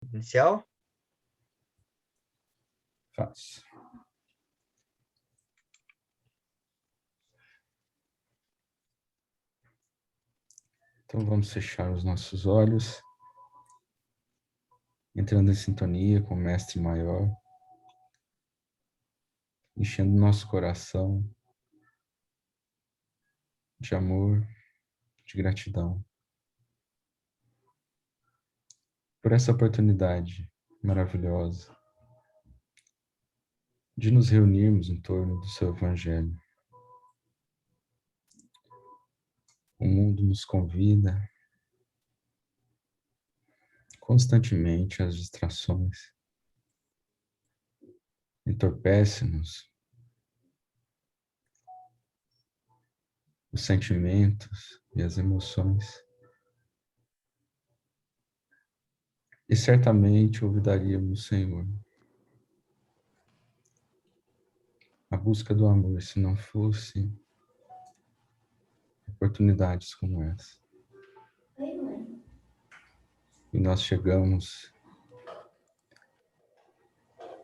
Inicial? Faço. Então vamos fechar os nossos olhos, entrando em sintonia com o Mestre Maior, enchendo nosso coração de amor, de gratidão por essa oportunidade maravilhosa de nos reunirmos em torno do seu Evangelho. O mundo nos convida constantemente às distrações, entorpece-nos os sentimentos e as emoções. E certamente olvidaríamos, Senhor, a busca do amor se não fosse oportunidades como essa. E nós chegamos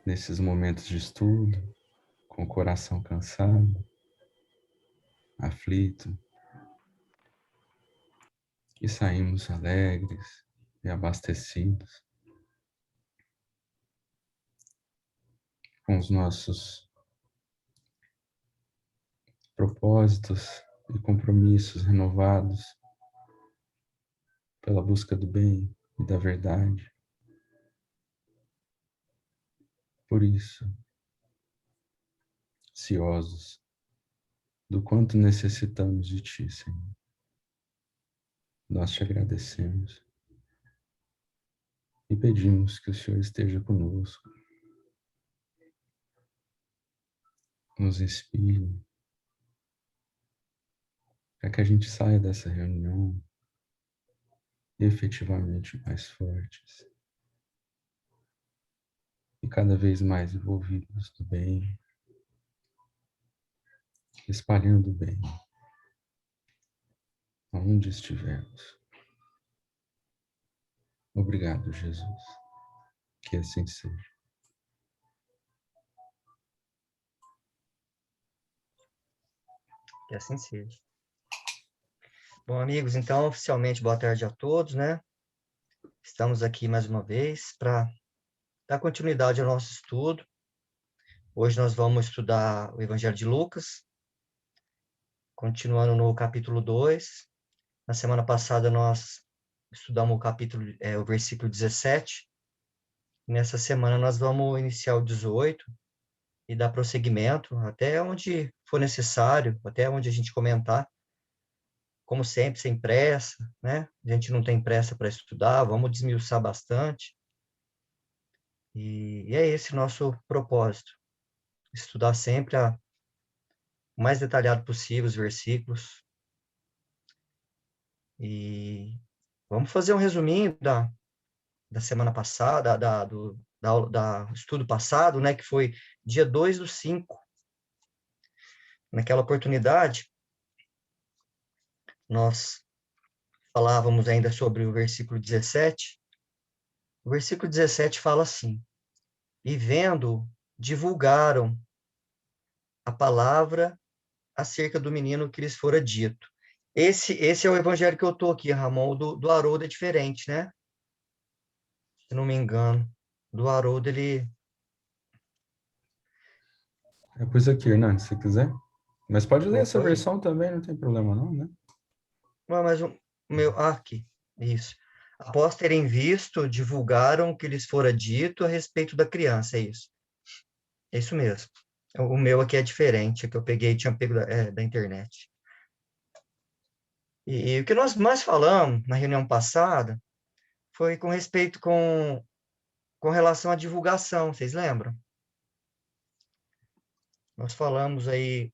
nesses momentos de estudo, com o coração cansado, aflito, e saímos alegres e abastecidos com os nossos propósitos e compromissos renovados pela busca do bem e da verdade. Por isso, ansiosos do quanto necessitamos de Ti, Senhor. Nós te agradecemos e pedimos que o Senhor esteja conosco, nos inspire, para que a gente saia dessa reunião efetivamente mais fortes e cada vez mais envolvidos no bem, espalhando o bem aonde estivermos. Obrigado, Jesus. Que assim seja. Que assim seja. Bom, amigos, então, oficialmente, boa tarde a todos, né? Estamos aqui mais uma vez para dar continuidade ao nosso estudo. Hoje nós vamos estudar o Evangelho de Lucas, continuando no capítulo 2. Na semana passada nós estudamos o versículo 17. Nessa semana nós vamos iniciar o 18 e dar prosseguimento até onde for necessário, até onde a gente comentar. Como sempre, sem pressa, né? A gente não tem pressa para estudar, vamos desmiuçar bastante. E é esse o nosso propósito, estudar sempre o mais detalhado possível os versículos. E vamos fazer um resuminho da semana passada, da estudo passado, né? Que foi dia 2/5. Naquela oportunidade, nós falávamos ainda sobre o versículo 17. O versículo 17 fala assim: e vendo, divulgaram a palavra acerca do menino que lhes fora dito. Esse é o evangelho que eu estou aqui, Ramon. O do Haroldo é diferente, né? Se não me engano. Do Haroldo, ele... É coisa aqui, Hernandes, se quiser. Mas pode ler essa Opa, aí. versão também, não tem problema não, né? Mas o meu... aqui. Isso. Após terem visto, divulgaram o que lhes fora dito a respeito da criança, é isso. É isso mesmo. O meu aqui é diferente, que eu peguei, tinha pego da internet. E o que nós mais falamos na reunião passada foi com respeito com relação à divulgação, vocês lembram? Nós falamos aí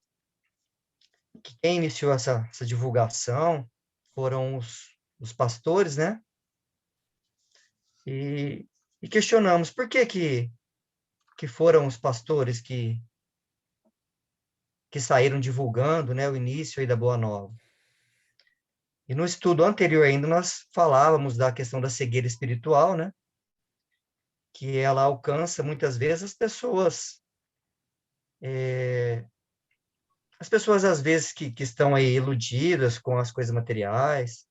que quem iniciou essa divulgação foram os pastores, né? E questionamos por que foram os pastores que saíram divulgando, né, o início aí da Boa Nova. E no estudo anterior ainda nós falávamos da questão da cegueira espiritual, né? que ela alcança muitas vezes as pessoas às vezes que estão aí iludidas com as coisas materiais,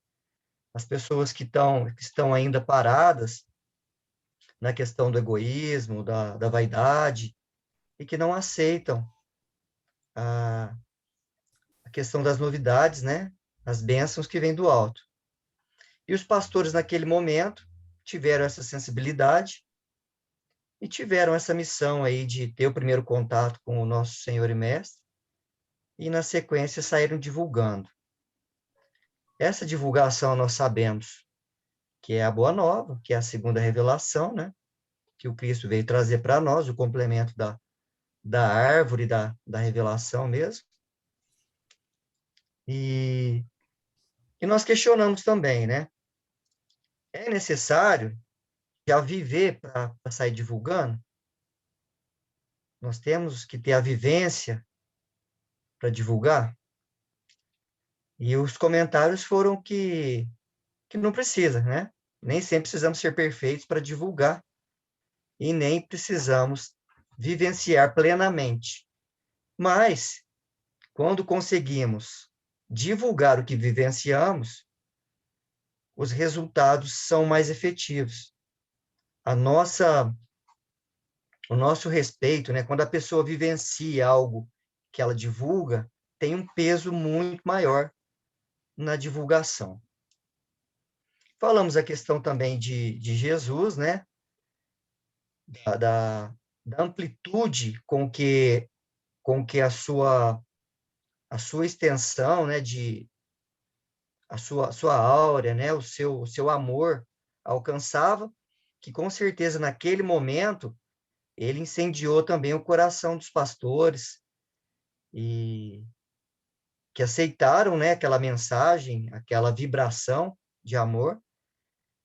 as pessoas que estão ainda paradas na questão do egoísmo, da vaidade, e que não aceitam a, a questão das novidades, né? As bênçãos que vêm do alto. E os pastores, naquele momento, tiveram essa sensibilidade e tiveram essa missão aí de ter o primeiro contato com o nosso Senhor e Mestre, e, na sequência, saíram divulgando. Essa divulgação nós sabemos que é a Boa Nova, que é a segunda revelação, né? Que o Cristo veio trazer para nós, o complemento da árvore da revelação mesmo. E, e nós questionamos também, né? É necessário já viver para sair divulgando? Nós temos que ter a vivência para divulgar? E os comentários foram que não precisa, né? Nem sempre precisamos ser perfeitos para divulgar e nem precisamos vivenciar plenamente. Mas, quando conseguimos divulgar o que vivenciamos, os resultados são mais efetivos. A nossa, o nosso respeito, né? Quando a pessoa vivencia algo que ela divulga, tem um peso muito maior na divulgação. Falamos a questão também de Jesus, né? Da, da, da amplitude com que a sua extensão, né? A sua áurea, né? O seu amor alcançava, que com certeza naquele momento ele incendiou também o coração dos pastores e que aceitaram, né, aquela mensagem, aquela vibração de amor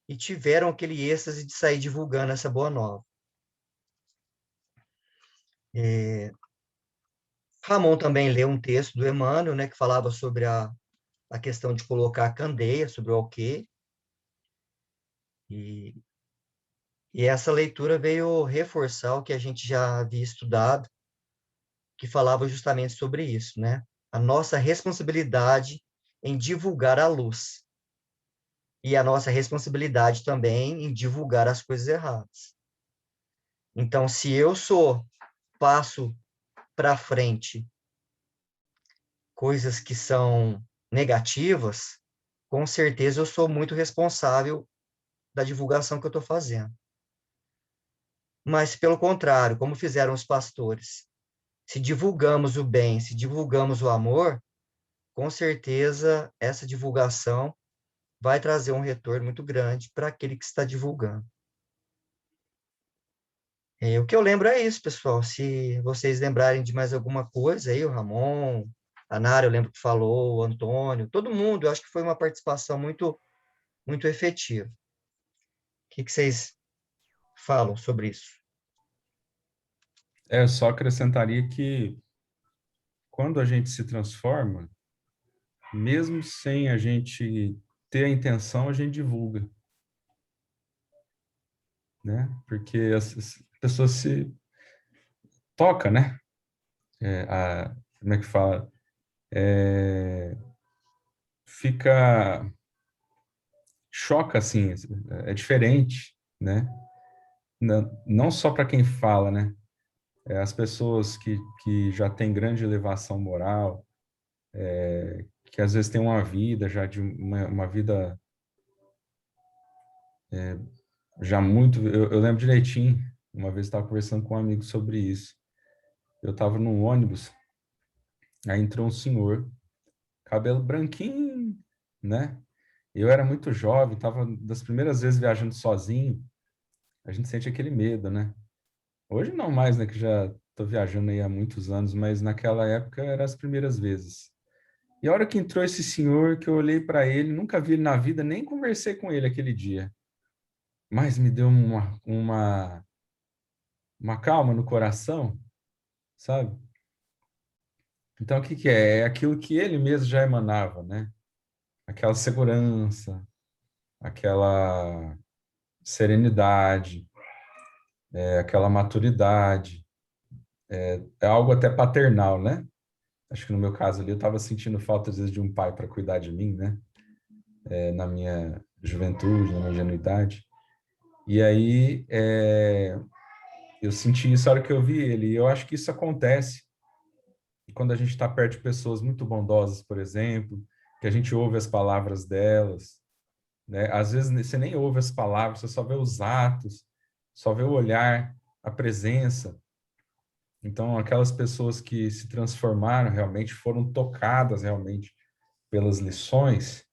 e tiveram aquele êxtase de sair divulgando essa boa nova. Ramon também leu um texto do Emmanuel, né, que falava sobre a questão de colocar a candeia sobre o alqueire, e, e essa leitura veio reforçar o que a gente já havia estudado, que falava justamente sobre isso, né? A nossa responsabilidade em divulgar a luz e a nossa responsabilidade também em divulgar as coisas erradas. Então, se eu passo para frente coisas que são negativas, com certeza eu sou muito responsável da divulgação que eu estou fazendo. Mas, pelo contrário, como fizeram os pastores, se divulgamos o bem, se divulgamos o amor, com certeza essa divulgação vai trazer um retorno muito grande para aquele que está divulgando. O que eu lembro é isso, pessoal. Se vocês lembrarem de mais alguma coisa aí, o Ramon, a Nara, eu lembro que falou, o Antônio, todo mundo, eu acho que foi uma participação muito efetiva. O que vocês falam sobre isso? Eu só acrescentaria que quando a gente se transforma, mesmo sem a gente ter a intenção, a gente divulga, né? Porque as pessoas se tocam, né? Como é que fala? É, fica choca assim, é diferente, né? Não só para quem fala, né? As pessoas que já têm grande elevação moral, que às vezes têm uma vida já de uma vida já muito. Eu lembro direitinho, uma vez estava conversando com um amigo sobre isso. Eu estava num ônibus, aí entrou um senhor, cabelo branquinho, né? Eu era muito jovem, estava das primeiras vezes viajando sozinho, a gente sente aquele medo, né? Hoje não mais, né? Que já estou viajando aí há muitos anos, mas naquela época eram as primeiras vezes. E a hora que entrou esse senhor, que eu olhei para ele, nunca vi ele na vida, nem conversei com ele aquele dia. Mas me deu uma calma no coração, sabe? Então, o que que é? É aquilo que ele mesmo já emanava, né? Aquela segurança, aquela serenidade. aquela maturidade, é algo até paternal, né? Acho que no meu caso ali eu estava sentindo falta às vezes de um pai para cuidar de mim, né? Na minha juventude, na minha ingenuidade. E aí eu senti isso na hora que eu vi ele. E eu acho que isso acontece quando a gente está perto de pessoas muito bondosas, por exemplo, que a gente ouve as palavras delas, né? Às vezes você nem ouve as palavras, você só vê os atos, só vê o olhar, a presença. Então, aquelas pessoas que se transformaram realmente, foram tocadas realmente pelas lições,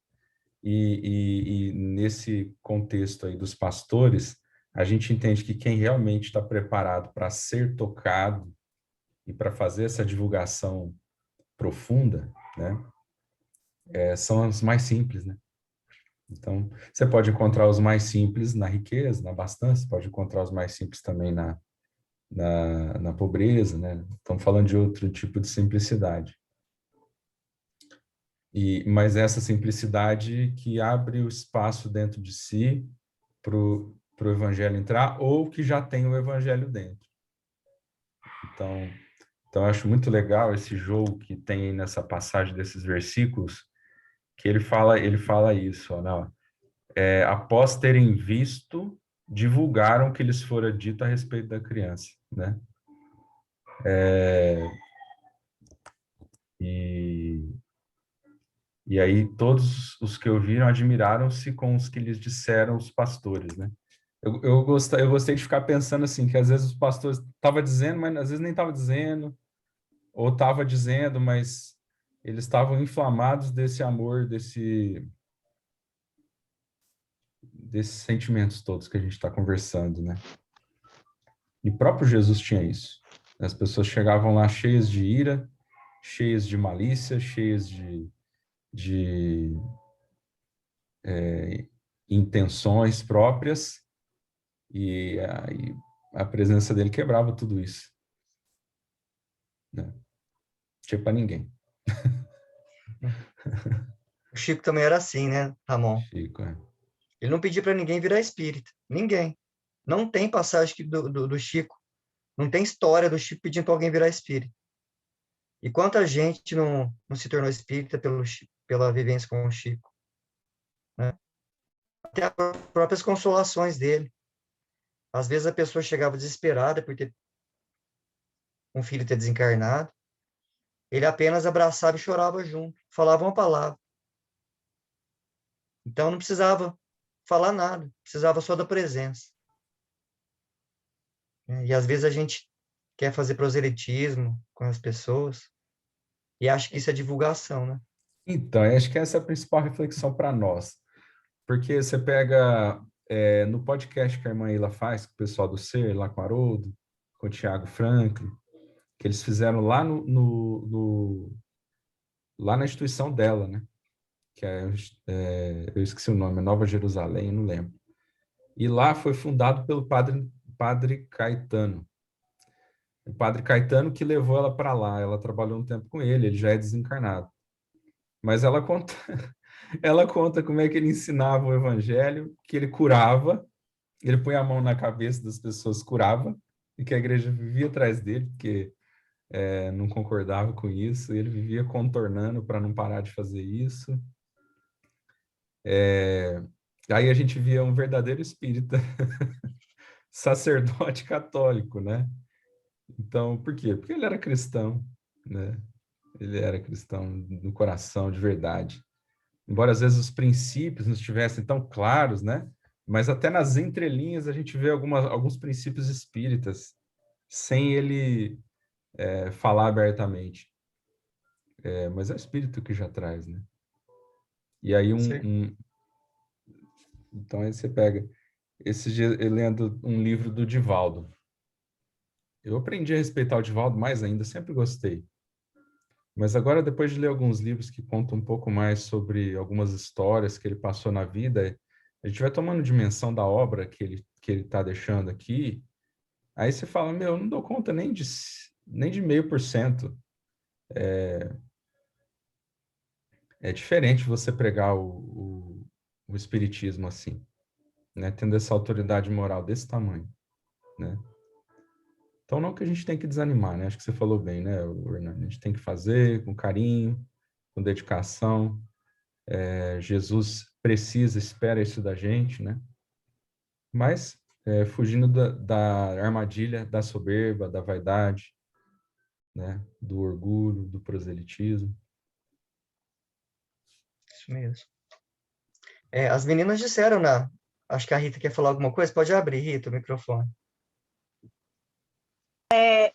e nesse contexto aí dos pastores, a gente entende que quem realmente está preparado para ser tocado e para fazer essa divulgação profunda, né, são os mais simples, né? Então, você pode encontrar os mais simples na riqueza, na abastança, pode encontrar os mais simples também na pobreza, né? Estamos falando de outro tipo de simplicidade. Mas essa simplicidade que abre o espaço dentro de si para o evangelho entrar, ou que já tem o evangelho dentro. Então, eu acho muito legal esse jogo que tem nessa passagem desses versículos, que ele fala isso, ó, não, após terem visto, divulgaram o que lhes fora dito a respeito da criança, né? E aí todos os que ouviram admiraram-se com os que lhes disseram os pastores, né? Eu gostei de ficar pensando assim, que às vezes os pastores estavam dizendo, mas às vezes nem estavam dizendo, ou estava dizendo, mas eles estavam inflamados desse amor, desses sentimentos todos que a gente está conversando, né? E o próprio Jesus tinha isso. As pessoas chegavam lá cheias de ira, cheias de malícia, cheias de intenções próprias, e a presença dele quebrava tudo isso, né? Não tinha para ninguém. O Chico também era assim, né, Ramon? Chico, Ele não pedia para ninguém virar espírita. Ninguém. Não tem passagem do Chico. Não tem história do Chico pedindo para alguém virar espírita. E quanta gente não se tornou espírita pela vivência com o Chico, né? Até as próprias consolações dele. Às vezes a pessoa chegava desesperada por ter um filho ter desencarnado. Ele apenas abraçava e chorava junto. Falava uma palavra. Então não precisava falar nada. Precisava só da presença, né? E às vezes a gente quer fazer proselitismo com as pessoas e acha que isso é divulgação, né? Então, eu acho que essa é a principal reflexão para nós. Porque você pega no podcast que a irmã Ila faz, com o pessoal do Ser, lá com o Haroldo, com o Tiago Franklin, que eles fizeram lá lá na instituição dela, né? Que eu esqueci o nome, Nova Jerusalém, eu não lembro. E lá foi fundado pelo padre Caetano. O padre Caetano que levou ela para lá. Ela trabalhou um tempo com ele já é desencarnado. Mas ela conta, ela conta como é que ele ensinava o evangelho, que ele curava, ele põe a mão na cabeça das pessoas, curava, e que a igreja vivia atrás dele, porque não concordava com isso, e ele vivia contornando para não parar de fazer isso. Aí a gente via um verdadeiro espírita, sacerdote católico, né? Então, por quê? Porque ele era cristão, né? Ele era cristão no coração, de verdade. Embora às vezes os princípios não estivessem tão claros, né? Mas até nas entrelinhas a gente vê alguns princípios espíritas, sem ele falar abertamente. Mas é o espírito que já traz, né? E aí então aí você pega. Esse dia eu lendo um livro do Divaldo. Eu aprendi a respeitar o Divaldo mais ainda, sempre gostei. Mas agora, depois de ler alguns livros que contam um pouco mais sobre algumas histórias que ele passou na vida, a gente vai tomando dimensão da obra que ele está deixando aqui. Aí você fala, meu, eu não dou conta nem de 0,5%. É diferente você pregar o espiritismo assim, né? Tendo essa autoridade moral desse tamanho, né? Então, não que a gente tem que desanimar, né? Acho que você falou bem, né, Hernani? A gente tem que fazer com carinho, com dedicação. Jesus precisa, espera isso da gente, né? Mas fugindo da armadilha, da soberba, da vaidade, né? Do orgulho, do proselitismo. Isso mesmo. As meninas disseram, acho que a Rita quer falar alguma coisa. Pode abrir, Rita, o microfone.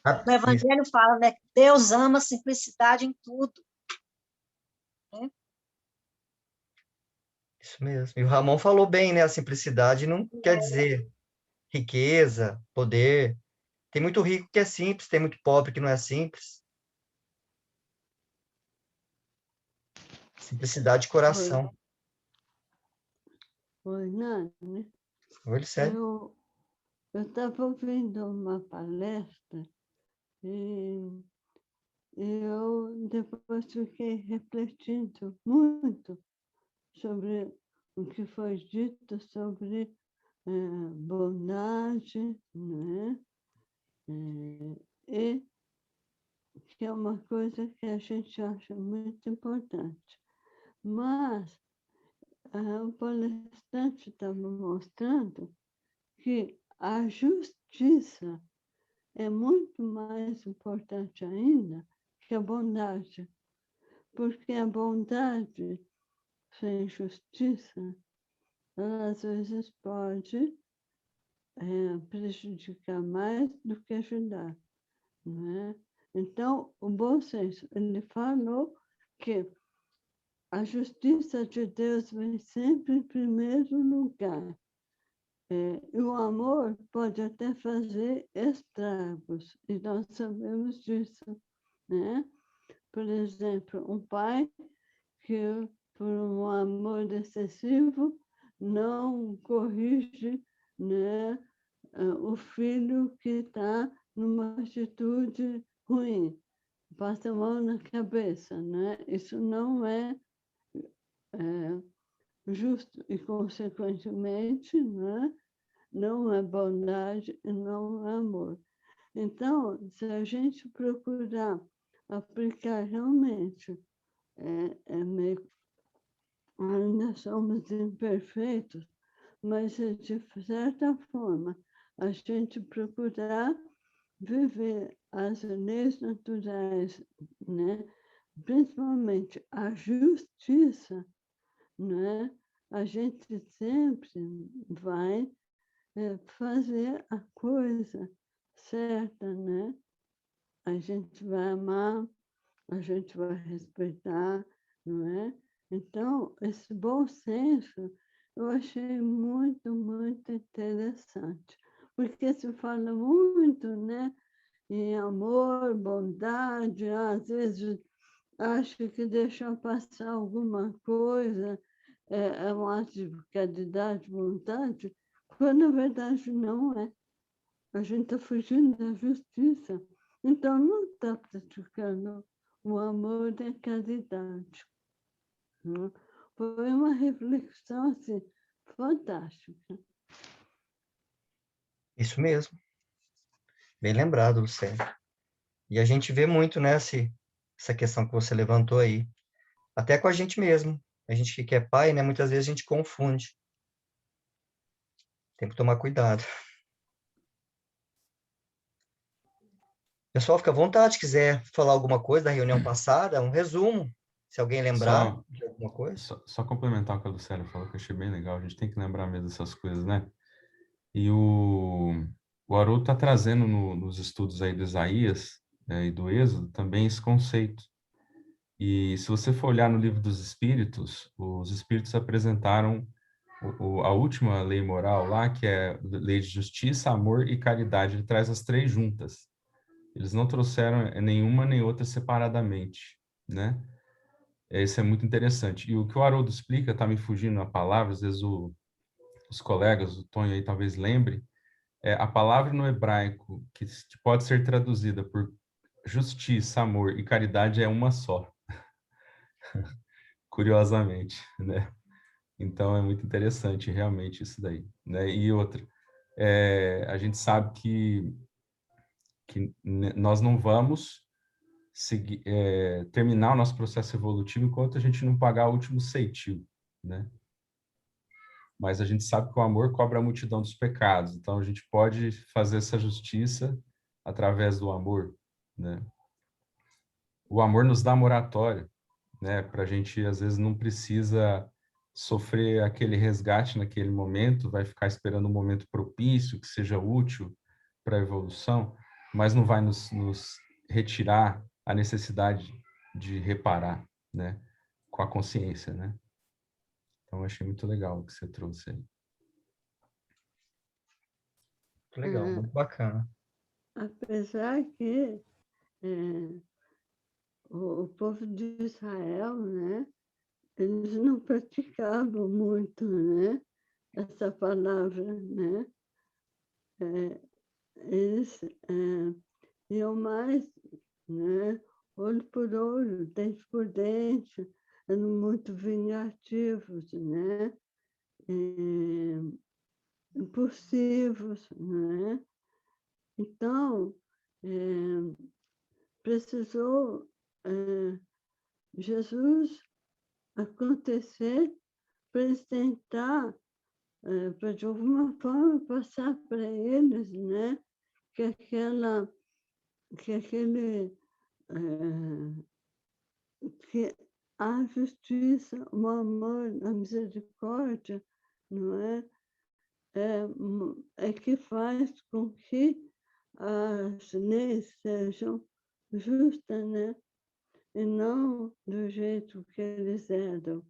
No Isso, Evangelho fala, né? Deus ama a simplicidade em tudo. Né? isso mesmo. E o Ramon falou bem, né? A simplicidade não quer dizer riqueza, poder. Tem muito rico que é simples, tem muito pobre que não é simples. Simplicidade de coração. Oi, Nani, Olha, sério. eu estava ouvindo uma palestra e eu depois fiquei refletindo muito sobre o que foi dito sobre bondade, né? E que é uma coisa que a gente acha muito importante. Mas o palestrante estava mostrando que a justiça é muito mais importante ainda que a bondade, porque a bondade sem justiça, ela às vezes pode prejudicar mais do que ajudar, né? Então, o bom senso, ele falou que a justiça de Deus vem sempre em primeiro lugar. E o amor pode até fazer estragos, e nós sabemos disso, né? Por exemplo, um pai que, por um amor excessivo, não corrige, né, o filho que está numa atitude ruim, passa a mão na cabeça, né? Isso não é, justo e, consequentemente, né, não é bondade e não é amor. Então, se a gente procurar aplicar realmente, meio, ainda somos imperfeitos, mas de certa forma, a gente procurar viver as leis naturais, né? Principalmente a justiça, né? A gente sempre vai fazer a coisa certa, né? A gente vai amar, a gente vai respeitar, não é? Então, esse bom senso eu achei muito, muito interessante, porque se fala muito, né, em amor, bondade, às vezes acho que deixar passar alguma coisa é um ato de caridade, bondade, quando na verdade não é. A gente está fugindo da justiça. Então, não está praticando o amor e a caridade. Né? Foi uma reflexão assim, fantástica. Isso mesmo. Bem lembrado, Lucélia. E a gente vê muito, né, essa questão que você levantou aí. Até com a gente mesmo. A gente que é pai, né, muitas vezes a gente confunde. Tem que tomar cuidado. Pessoal, fica à vontade, quiser falar alguma coisa da reunião passada, um resumo, se alguém lembrar Só, de alguma coisa. só complementar o que a Lucélia falou, que eu achei bem legal. A gente tem que lembrar mesmo dessas coisas, né? E o Haroldo está trazendo nos estudos aí do Isaías, e do Êxodo também esse conceito. E se você for olhar no livro dos Espíritos, os Espíritos apresentaram a última lei moral lá, que é lei de justiça, amor e caridade. Ele traz as três juntas. Eles não trouxeram nenhuma nem outra separadamente, né? Isso é muito interessante. E o que o Haroldo explica, está me fugindo a palavra, às vezes os colegas, o Tonho aí talvez lembre, a palavra no hebraico que pode ser traduzida por justiça, amor e caridade é uma só, curiosamente, né? Então é muito interessante realmente isso daí, né? E outra, a gente sabe que que nós não vamos seguir, terminar o nosso processo evolutivo enquanto a gente não pagar o último ceitil, né? Mas a gente sabe que o amor cobre a multidão dos pecados, então a gente pode fazer essa justiça através do amor, né? O amor nos dá moratória, né? Para a gente, às vezes, não precisa sofrer aquele resgate naquele momento, vai ficar esperando um momento propício, que seja útil para a evolução, mas não vai nos retirar a necessidade de reparar, né? Com a consciência, né? Então, eu achei muito legal o que você trouxe aí. Muito legal, muito bacana. Apesar que o povo de Israel, né, eles não praticavam muito, né, essa palavra, né? Eles iam mais, né, olho por olho, dente por dente, eram muito vingativos, né? Impulsivos, né? Então, precisou Jesus acontecer para eles tentar, para de alguma forma passar para eles, né, que aquele, que a justiça, o amor, a misericórdia, não é, é que faz com que as leis sejam justas, né, e não do jeito que eles eram,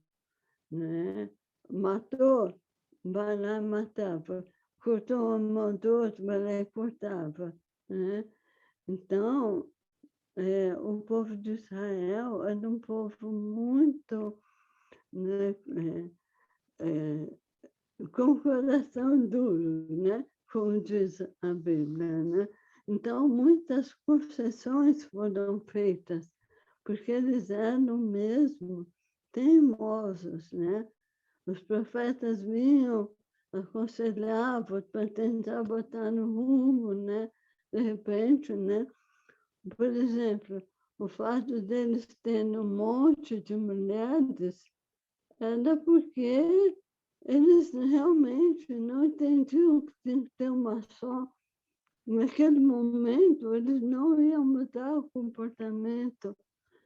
né? Matou, vai lá e matava. Cortou a mão do outro, vai lá e cortava, né? Então, o povo de Israel era um povo muito, né, com o coração duro, né? Como diz a Bíblia, né? Então, muitas concessões foram feitas, porque eles eram mesmo teimosos, né? Os profetas vinham, aconselhavam para tentar botar no rumo, né? De repente, né? Por exemplo, o fato deles terem um monte de mulheres era porque eles realmente não entendiam que tinha que ter uma só. Naquele momento, eles não iam mudar o comportamento,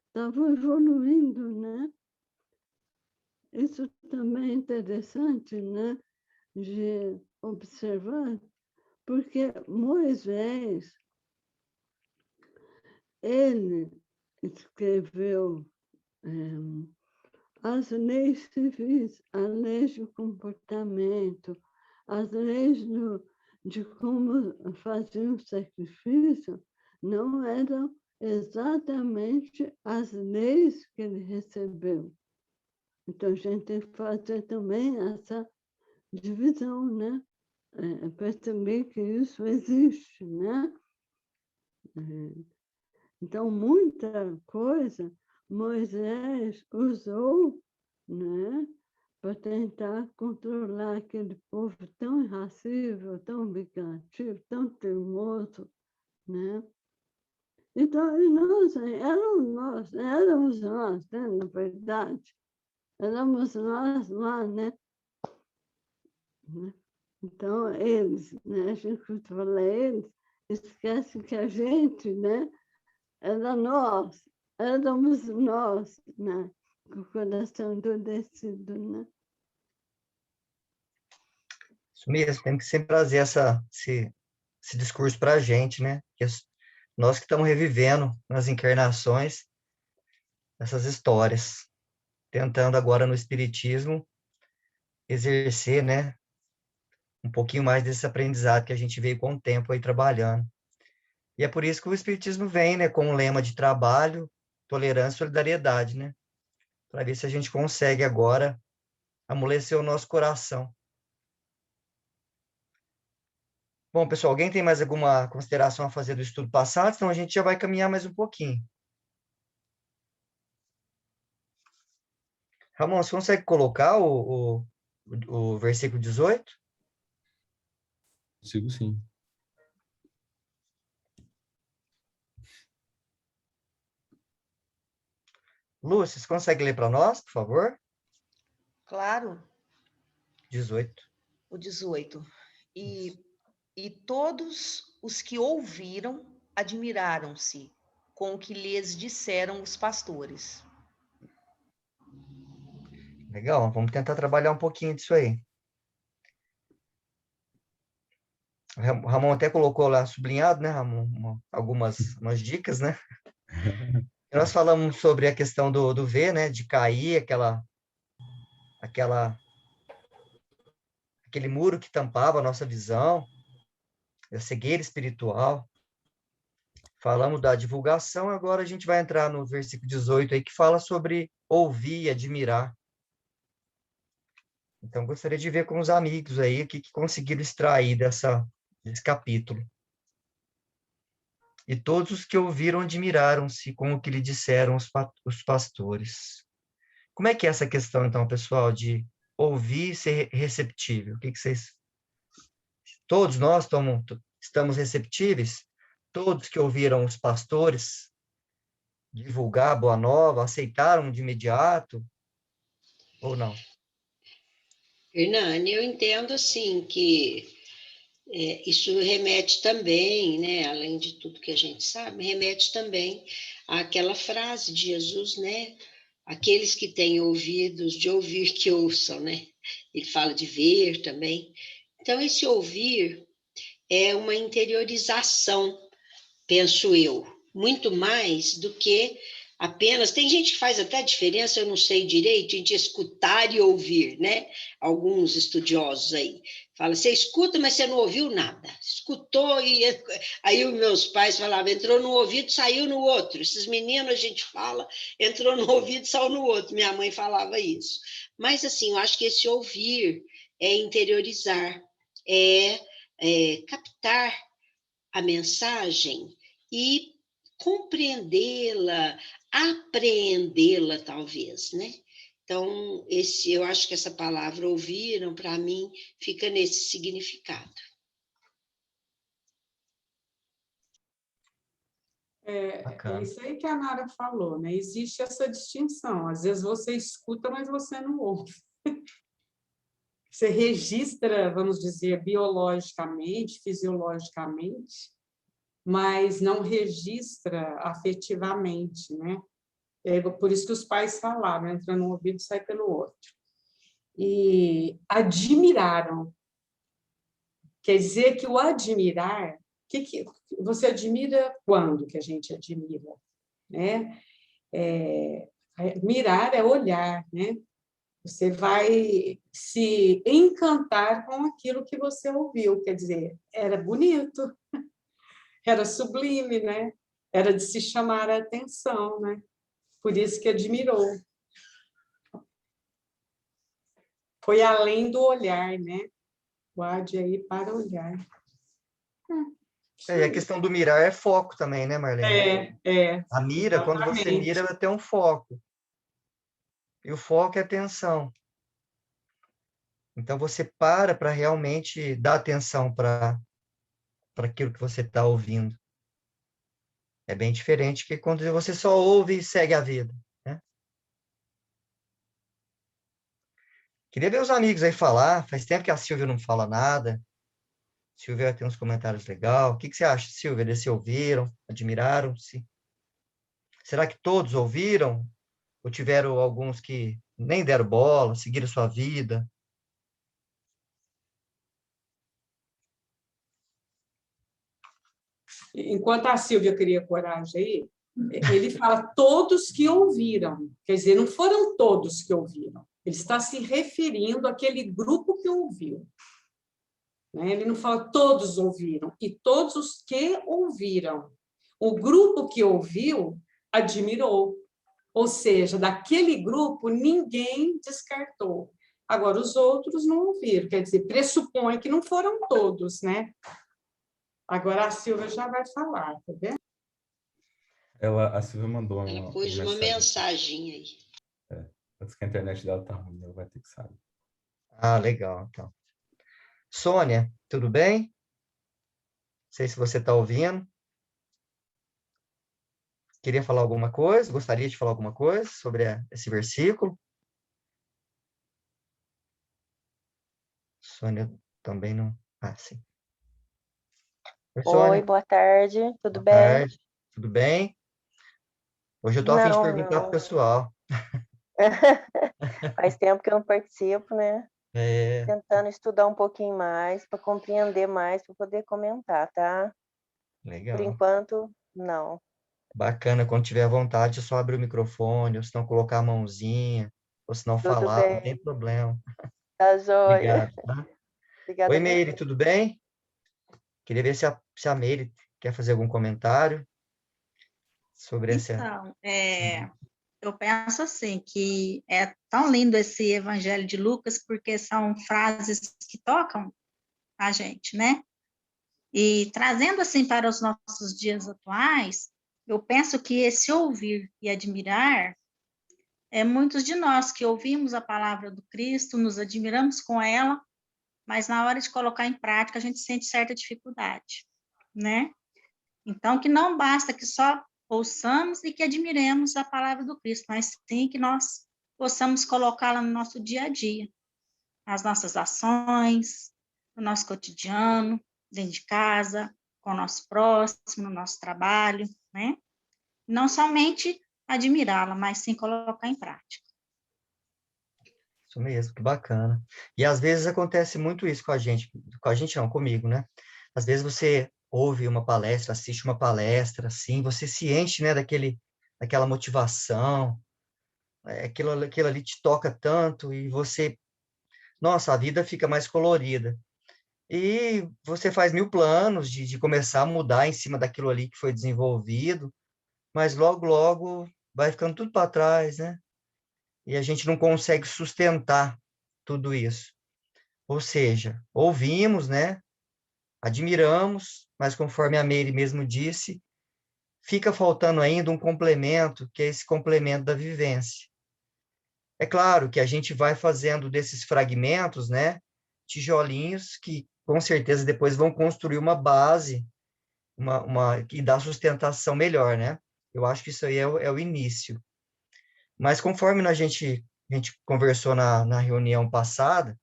estavam evoluindo, né? Isso também é interessante, né, de observar, porque Moisés, ele escreveu as leis civis, as leis de comportamento, as leis de como fazer o sacrifício, não eram exatamente as leis que ele recebeu. Então, a gente tem que fazer também essa divisão, né? Perceber que isso existe, né? Então, muita coisa Moisés usou, né, para tentar controlar aquele povo tão irascível, tão vingativo, tão teimoso, né? Então, e nós, éramos nós, né, na verdade, éramos nós lá, né? Então, eles, né, a gente fala eles, esquece que a gente, né, era nós, éramos nós, né, com o coração endurecido, né? Isso mesmo, temos que sempre trazer esse discurso para a gente, né? Nós que estamos revivendo nas encarnações essas histórias, tentando agora no Espiritismo exercer, né, um pouquinho mais desse aprendizado que a gente veio com o tempo aí trabalhando. E é por isso que o Espiritismo vem, né, com um lema de trabalho, tolerância e solidariedade, né? Para ver se a gente consegue agora amolecer o nosso coração. Bom, pessoal, alguém tem mais alguma consideração a fazer do estudo passado? Senão a gente já vai caminhar mais um pouquinho. Ramon, você consegue colocar o versículo 18? Sigo sim. Lúcia, você consegue ler para nós, por favor? Claro, 18. o 18. E todos os que ouviram admiraram-se com o que lhes disseram os pastores. Legal, vamos tentar trabalhar um pouquinho disso aí. O Ramon até colocou lá sublinhado, né, Ramon, umas dicas, né? E nós falamos sobre a questão do ver, né, de cair, aquele muro que tampava a nossa visão, a cegueira espiritual. Falamos da divulgação, agora a gente vai entrar no versículo 18 aí, que fala sobre ouvir e admirar. Então, gostaria de ver com os amigos aí o que conseguiram extrair desse capítulo. E todos os que ouviram admiraram-se com o que lhe disseram os pastores. Como é que é essa questão, então, pessoal, de ouvir e ser receptível? O que vocês... Todos nós estamos receptíveis? Todos que ouviram os pastores divulgar a boa nova, aceitaram de imediato? Ou não? Hernani, eu entendo assim que isso remete também, né, além de tudo que a gente sabe, remete também àquela frase de Jesus, né? Aqueles que têm ouvidos de ouvir que ouçam, né? Ele fala de ver também. Então, esse ouvir é uma interiorização, penso eu, muito mais do que apenas. Tem gente que faz até diferença, eu não sei direito, entre escutar e ouvir, né? Alguns estudiosos aí. Fala, você escuta, mas você não ouviu nada. Escutou e... Aí os meus pais falavam, entrou no ouvido, saiu no outro. Esses meninos, a gente fala, entrou no ouvido, saiu no outro. Minha mãe falava isso. Mas, assim, eu acho que esse ouvir é interiorizar, captar a mensagem e compreendê-la, apreendê-la, talvez, né? Então, eu acho que essa palavra ouviram, para mim, fica nesse significado. Bacana. É isso aí que a Nara falou, né? Existe essa distinção. Às vezes você escuta, mas você não ouve. Você registra, vamos dizer, biologicamente, fisiologicamente, mas não registra afetivamente, né? Por isso que os pais falavam, entra num ouvido e sai pelo outro. E admiraram. Quer dizer que o admirar, que você admira quando que a gente admira, né? Mirar é olhar, né? Você vai se encantar com aquilo que você ouviu, quer dizer, era bonito, era sublime, né? Era de se chamar a atenção, né? Por isso que admirou. Foi além do olhar, né? O ad aí para olhar. E a questão do mirar é foco também, né, Marlene? A mira, quando você exatamente. mira, ela tem um foco. E o foco é atenção. Então, você para realmente dar atenção para aquilo que você está ouvindo. É bem diferente que quando você só ouve e segue a vida, né? Queria ver os amigos aí falar. Faz tempo que a Silvia não fala nada. Silvia tem uns comentários legais. O que você acha, Silvia? Eles se ouviram? Admiraram-se? Será que todos ouviram? Ou tiveram alguns que nem deram bola, seguiram sua vida? Enquanto a Silvia cria coragem aí, ele fala todos que ouviram. Quer dizer, não foram todos que ouviram. Ele está se referindo àquele grupo que ouviu. Ele não fala todos ouviram, e todos os que ouviram. O grupo que ouviu admirou. Ou seja, daquele grupo, ninguém descartou. Agora, os outros não ouviram. Quer dizer, pressupõe que não foram todos, né? Agora a Silvia já vai falar, tá vendo? A Silvia mandou Ela pôs uma mensagem aí. Antes que a internet dela tá ruim, ela vai ter que sair. Ah, legal, então. Sônia, tudo bem? Não sei se você está ouvindo. queria falar alguma coisa? Gostaria de falar alguma coisa sobre esse versículo? Sônia também não. Ah, sim. Oi, Oi, Sônia, boa tarde, tudo boa bem? tarde. Tudo bem? Hoje eu tô a fim de Não, perguntar pro não. pessoal. Faz tempo que eu não participo, né? É, Tentando estudar um pouquinho mais, para compreender mais, para poder comentar, tá? Por legal. enquanto, não. Bacana, quando tiver vontade, é só abrir o microfone, ou se não colocar a mãozinha, ou se não Tudo falar, não tem bem, problema. tá joia. Obrigado, tá? Obrigada Oi, a Meire, você. tudo bem? Queria ver se a Meire quer fazer algum comentário sobre essa. Então, eu penso assim, que é tão lindo esse Evangelho de Lucas, porque são frases que tocam a gente, né? E trazendo assim para os nossos dias atuais, eu penso que esse ouvir e admirar muitos de nós que ouvimos a palavra do Cristo, nos admiramos com ela, mas na hora de colocar em prática a gente sente certa dificuldade, né? Então, que não basta que só ouçamos e que admiremos a palavra do Cristo, mas sim que nós possamos colocá-la no nosso dia a dia, nas nossas ações, no nosso cotidiano, dentro de casa, com o nosso próximo, no nosso trabalho, né? Não somente admirá-la, mas sim colocar em prática. Isso mesmo, que bacana. E às vezes acontece muito isso com a gente não, comigo, né? Às vezes você ouve uma palestra, assiste uma palestra, assim, você se enche, né, daquela motivação, aquilo ali te toca tanto e você, nossa, a vida fica mais colorida. E você faz mil planos de começar a mudar em cima daquilo ali que foi desenvolvido, mas logo, logo vai ficando tudo para trás, né? E a gente não consegue sustentar tudo isso. Ou seja, ouvimos, né? Admiramos, mas conforme a Meire mesmo disse, fica faltando ainda um complemento, que é esse complemento da vivência. É claro que a gente vai fazendo desses fragmentos, né? Tijolinhos que com certeza depois vão construir uma base, que dá sustentação melhor, né? Eu acho que isso aí é o início. Mas conforme a gente conversou na reunião passada,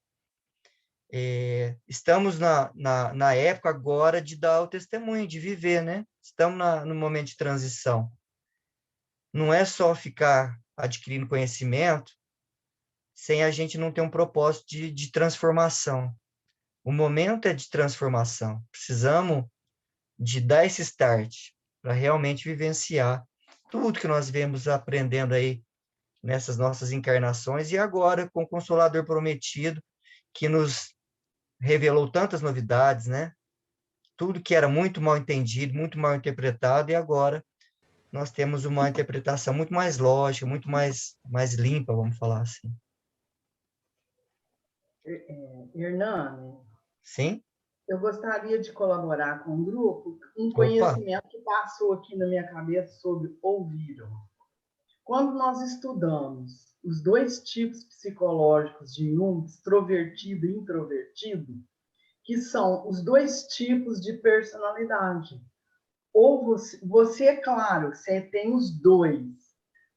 estamos na época agora de dar o testemunho, de viver, né? Estamos no momento de transição. Não é só ficar adquirindo conhecimento sem a gente não ter um propósito de transformação. O momento é de transformação. Precisamos de dar esse start para realmente vivenciar tudo que nós vemos aprendendo aí nessas nossas encarnações e agora com o Consolador Prometido, que nos revelou tantas novidades, né? Tudo que era muito mal entendido, muito mal interpretado, e agora nós temos uma interpretação muito mais lógica, muito mais limpa, vamos falar assim. Hernani, Sim? eu gostaria de colaborar com o grupo um Opa, conhecimento que passou aqui na minha cabeça sobre ouviram. Quando nós estudamos os dois tipos psicológicos de Jung, extrovertido e introvertido, que são os dois tipos de personalidade. Ou você é claro, você tem os dois.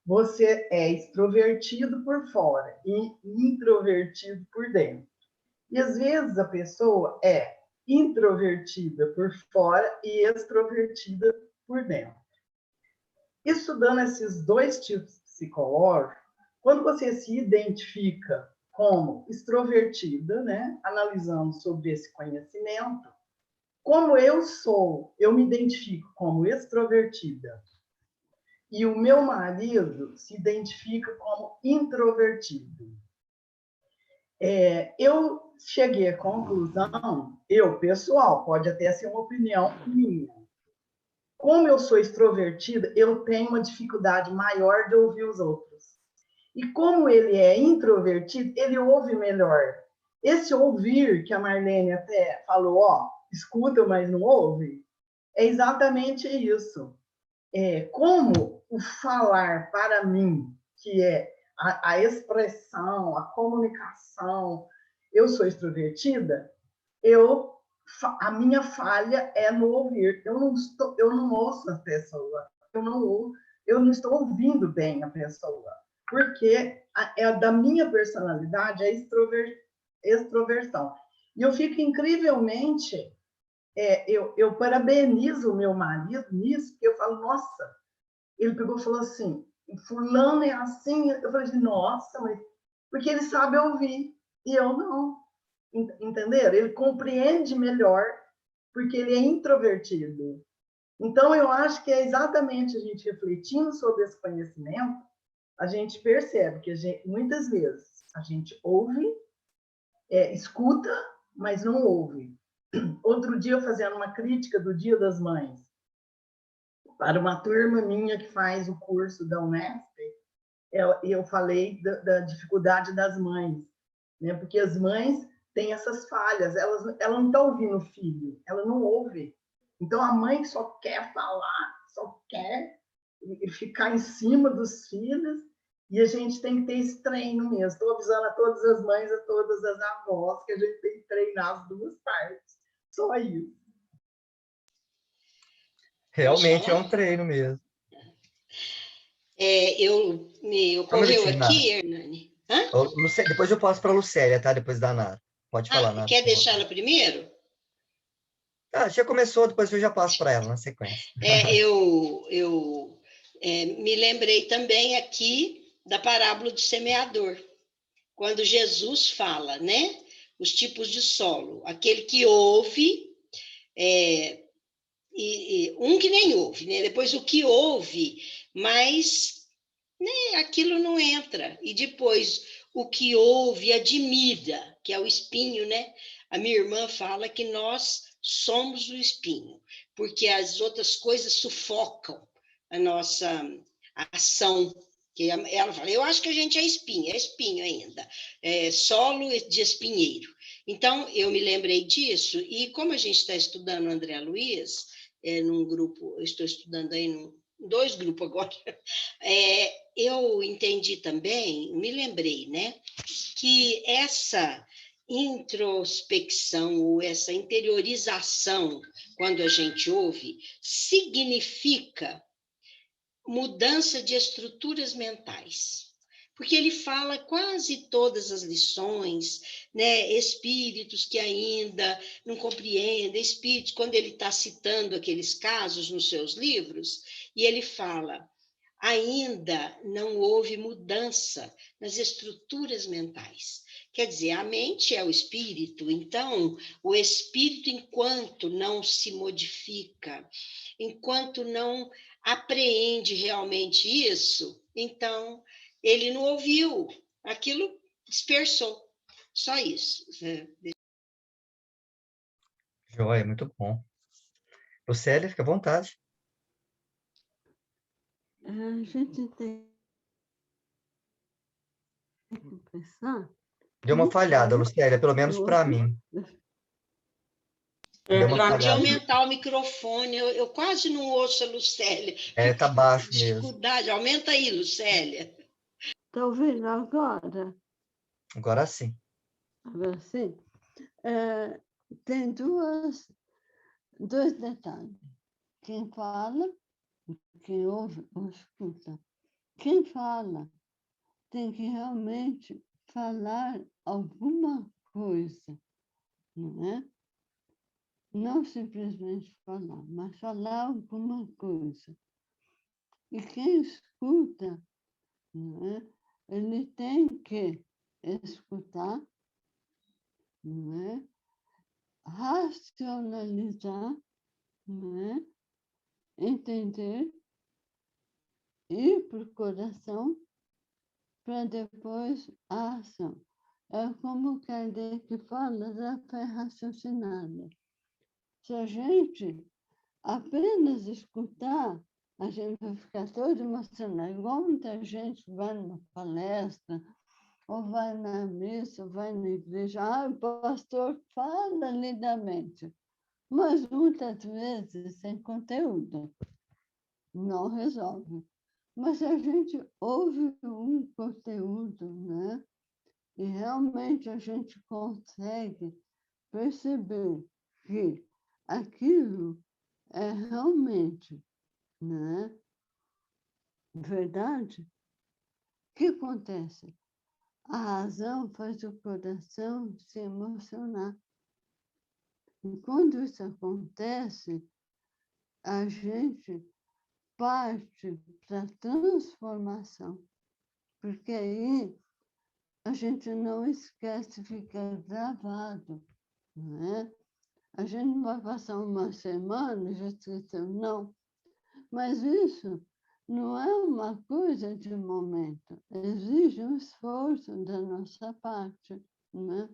Você é extrovertido por fora e introvertido por dentro. E às vezes a pessoa é introvertida por fora e extrovertida por dentro. Estudando esses dois tipos psicológicos, quando você se identifica como extrovertida, né, analisando sobre esse conhecimento, como eu me identifico como extrovertida e o meu marido se identifica como introvertido. Eu cheguei à conclusão, pessoal, pode até ser uma opinião minha. Como eu sou extrovertida, eu tenho uma dificuldade maior de ouvir os outros. E como ele é introvertido, ele ouve melhor. Esse ouvir que a Marlene até falou, escuta, mas não ouve, é exatamente isso. Como o falar para mim, que é a expressão, a comunicação, eu sou extrovertida, a minha falha é no ouvir. Eu não ouço as pessoas, eu não ouço, eu não estou ouvindo bem a pessoa, porque é da minha personalidade a extroversão. E eu fico incrivelmente, eu parabenizo o meu marido nisso, porque eu falo, nossa, ele pegou e falou assim, fulano é assim, eu falei assim, nossa, mas porque ele sabe ouvir, e eu não, entenderam? Ele compreende melhor, porque ele é introvertido. Então, eu acho que é exatamente a gente refletindo sobre esse conhecimento, a gente percebe que muitas vezes a gente ouve, escuta, mas não ouve. Outro dia, eu fazendo uma crítica do Dia das Mães, para uma turma minha que faz o curso da Unesp, eu falei da dificuldade das mães, né? Porque as mães têm essas falhas, ela não está ouvindo o filho, ela não ouve. Então, a mãe só quer falar, só quer ficar em cima dos filhos, e a gente tem que ter esse treino mesmo. Estou avisando a todas as mães, a todas as avós, que a gente tem que treinar as duas partes. Só isso. Realmente é um treino mesmo. Me ocorreu aqui, Hernani. Depois eu passo para a Lucélia, tá? Depois da Nara. Pode falar, Nara. Quer deixá-la primeiro? Já começou, depois eu já passo para ela na sequência. Eu me lembrei também aqui da parábola do semeador, quando Jesus fala, né? Os tipos de solo. Aquele que ouve, um que nem ouve, né? Depois o que ouve, mas aquilo não entra. E depois o que ouve admira, que é o espinho, né? A minha irmã fala que nós somos o espinho, porque as outras coisas sufocam a nossa ação. Que ela fala, eu acho que a gente é espinho ainda, solo de espinheiro. Então, eu me lembrei disso, e como a gente está estudando o André Luiz, num grupo, eu estou estudando aí em 2 grupos agora, eu entendi também, me lembrei, né, que essa introspecção ou essa interiorização, quando a gente ouve, significa mudança de estruturas mentais. Porque ele fala quase todas as lições, né? Espíritos que ainda não compreendem, espíritos, quando ele está citando aqueles casos nos seus livros, e ele fala, ainda não houve mudança nas estruturas mentais. Quer dizer, a mente é o espírito, então, o espírito, enquanto não se modifica, enquanto não apreende realmente isso, então, ele não ouviu, aquilo dispersou. Só isso. Joia, muito bom. Lucélia, fica à vontade. A gente tem que pensar. Deu uma falhada, Lucélia, pelo menos para mim. Deu uma Pode falhada. aumentar o microfone, eu quase não ouço a Lucélia. Tá baixo mesmo. Dificuldade, aumenta aí, Lucélia. Está ouvindo agora? Agora sim. Agora sim. Tem dois detalhes. Quem fala, quem ouve ou escuta. Quem fala tem que realmente falar alguma coisa, não é? Não simplesmente falar, mas falar alguma coisa. E quem escuta, não é? Ele tem que escutar, não é? Racionalizar, não é? Entender, ir para o coração, para depois a ação. É como Kardec fala da fé raciocinada. Se a gente apenas escutar, a gente vai ficar todo emocionado, igual muita gente vai numa palestra, ou vai na missa, ou vai na igreja. O pastor fala lindamente, mas muitas vezes sem conteúdo. Não resolve. Mas a gente ouve um conteúdo, né? E realmente a gente consegue perceber que aquilo é realmente, né, verdade, o que acontece? A razão faz o coração se emocionar. E quando isso acontece, a gente parte para a transformação, porque aí a gente não esquece, fica gravado, não é? A gente não vai passar uma semana e já esqueceu, não. Mas isso não é uma coisa de momento, exige um esforço da nossa parte, né?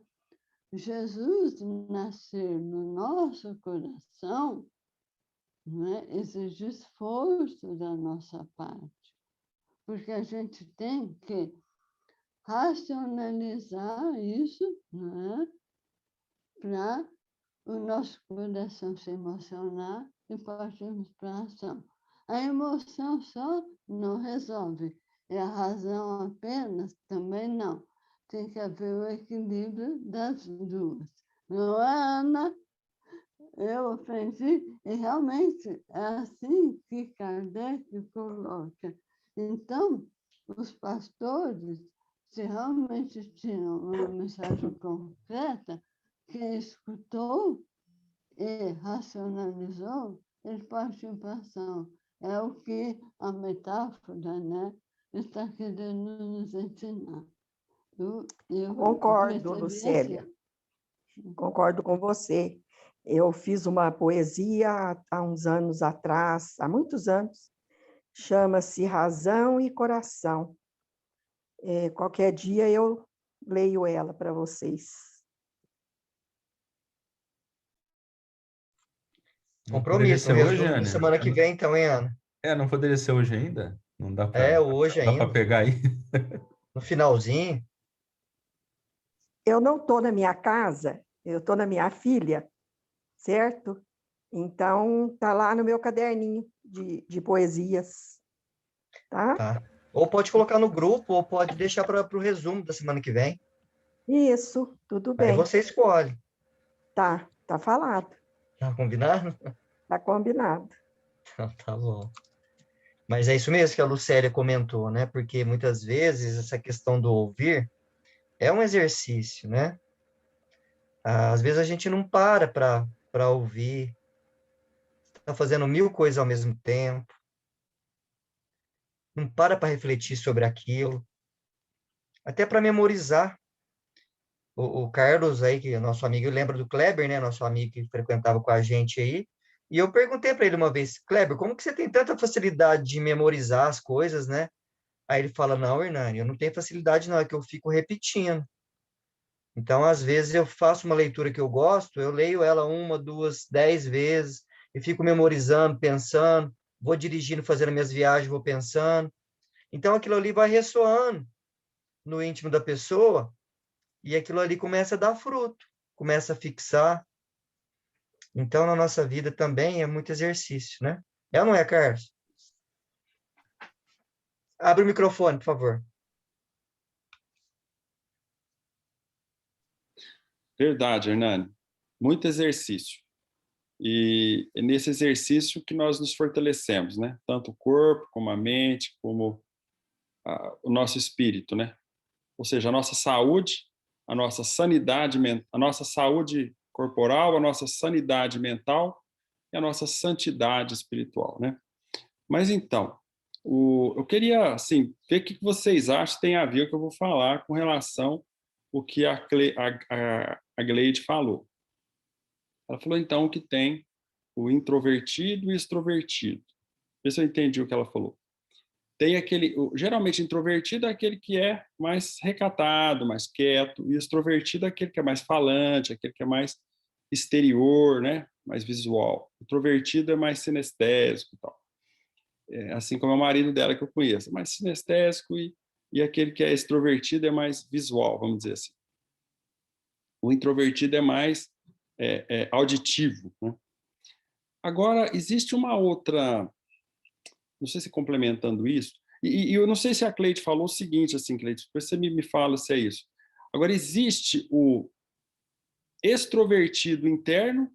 Jesus nascer no nosso coração, né, exige esforço da nossa parte, porque a gente tem que racionalizar isso, né, para o nosso coração se emocionar e partirmos para a ação. A emoção só não resolve, e a razão apenas também não. Tem que haver o equilíbrio das duas. Não é, Ana? Eu aprendi, e realmente é assim que Kardec coloca. Então, os pastores, se realmente tinham uma mensagem concreta, quem escutou e racionalizou, ele partiu para a ação. É o que a metáfora, né, está querendo nos ensinar. Eu Concordo, percebi Lucélia. assim. Concordo com você. Eu fiz uma poesia há uns anos atrás, há muitos anos, chama-se Razão e Coração. Qualquer dia eu leio ela para vocês. Compromisso, um Não poderia ser hoje, resumo da Ana? semana que vem, então, hein, Ana? Não poderia ser hoje ainda? Não dá para Hoje dá para ainda, pegar aí? no finalzinho. Eu não estou na minha casa, eu estou na minha filha, certo? Então, está lá no meu caderninho de poesias. Tá? Tá. Ou pode colocar no grupo, ou pode deixar para o resumo da semana que vem. Isso, tudo Aí bem. você escolhe. Tá falado. Tá combinado? Tá combinado. Tá bom. Mas é isso mesmo que a Lucélia comentou, né? Porque muitas vezes essa questão do ouvir é um exercício, né? Às vezes a gente não para ouvir, está fazendo 1000 coisas ao mesmo tempo, não para refletir sobre aquilo, até para memorizar. O Carlos aí, que é nosso amigo, lembra do Kleber, né? Nosso amigo que frequentava com a gente aí. E eu perguntei para ele uma vez, Kleber, como que você tem tanta facilidade de memorizar as coisas, né? Aí ele fala, não, Hernani, eu não tenho facilidade não, é que eu fico repetindo. Então, às vezes, eu faço uma leitura que eu gosto, eu leio ela 1, 2, 10 vezes, e fico memorizando, pensando, vou dirigindo, fazendo minhas viagens, vou pensando. Então, aquilo ali vai ressoando no íntimo da pessoa, e aquilo ali começa a dar fruto, começa a fixar. Então, na nossa vida também é muito exercício, né? É ou não é, Carlos? Abre o microfone, por favor. Verdade, Hernani. Muito exercício. E é nesse exercício que nós nos fortalecemos, né? Tanto o corpo, como a mente, como o nosso espírito, né? Ou seja, a nossa saúde, a nossa sanidade, a nossa saúde corporal, a nossa sanidade mental e a nossa santidade espiritual, né? Mas então, eu queria, assim, ver o que vocês acham que tem a ver com o que eu vou falar com relação ao que a Gleide falou. Ela falou, então, que tem o introvertido e o extrovertido. Vê se eu entendi o que ela falou. Tem geralmente, introvertido é aquele que é mais recatado, mais quieto, e extrovertido é aquele que é mais falante, aquele que é mais exterior, né? Mais visual. Introvertido é mais sinestésico e tal. Assim como é o marido dela que eu conheço, mais sinestésico e aquele que é extrovertido é mais visual, vamos dizer assim. O introvertido é mais auditivo, né? Agora, existe uma outra, não sei se complementando isso, e eu não sei se a Cleide falou o seguinte, assim, Cleide, depois você me fala se é isso. Agora, existe o extrovertido interno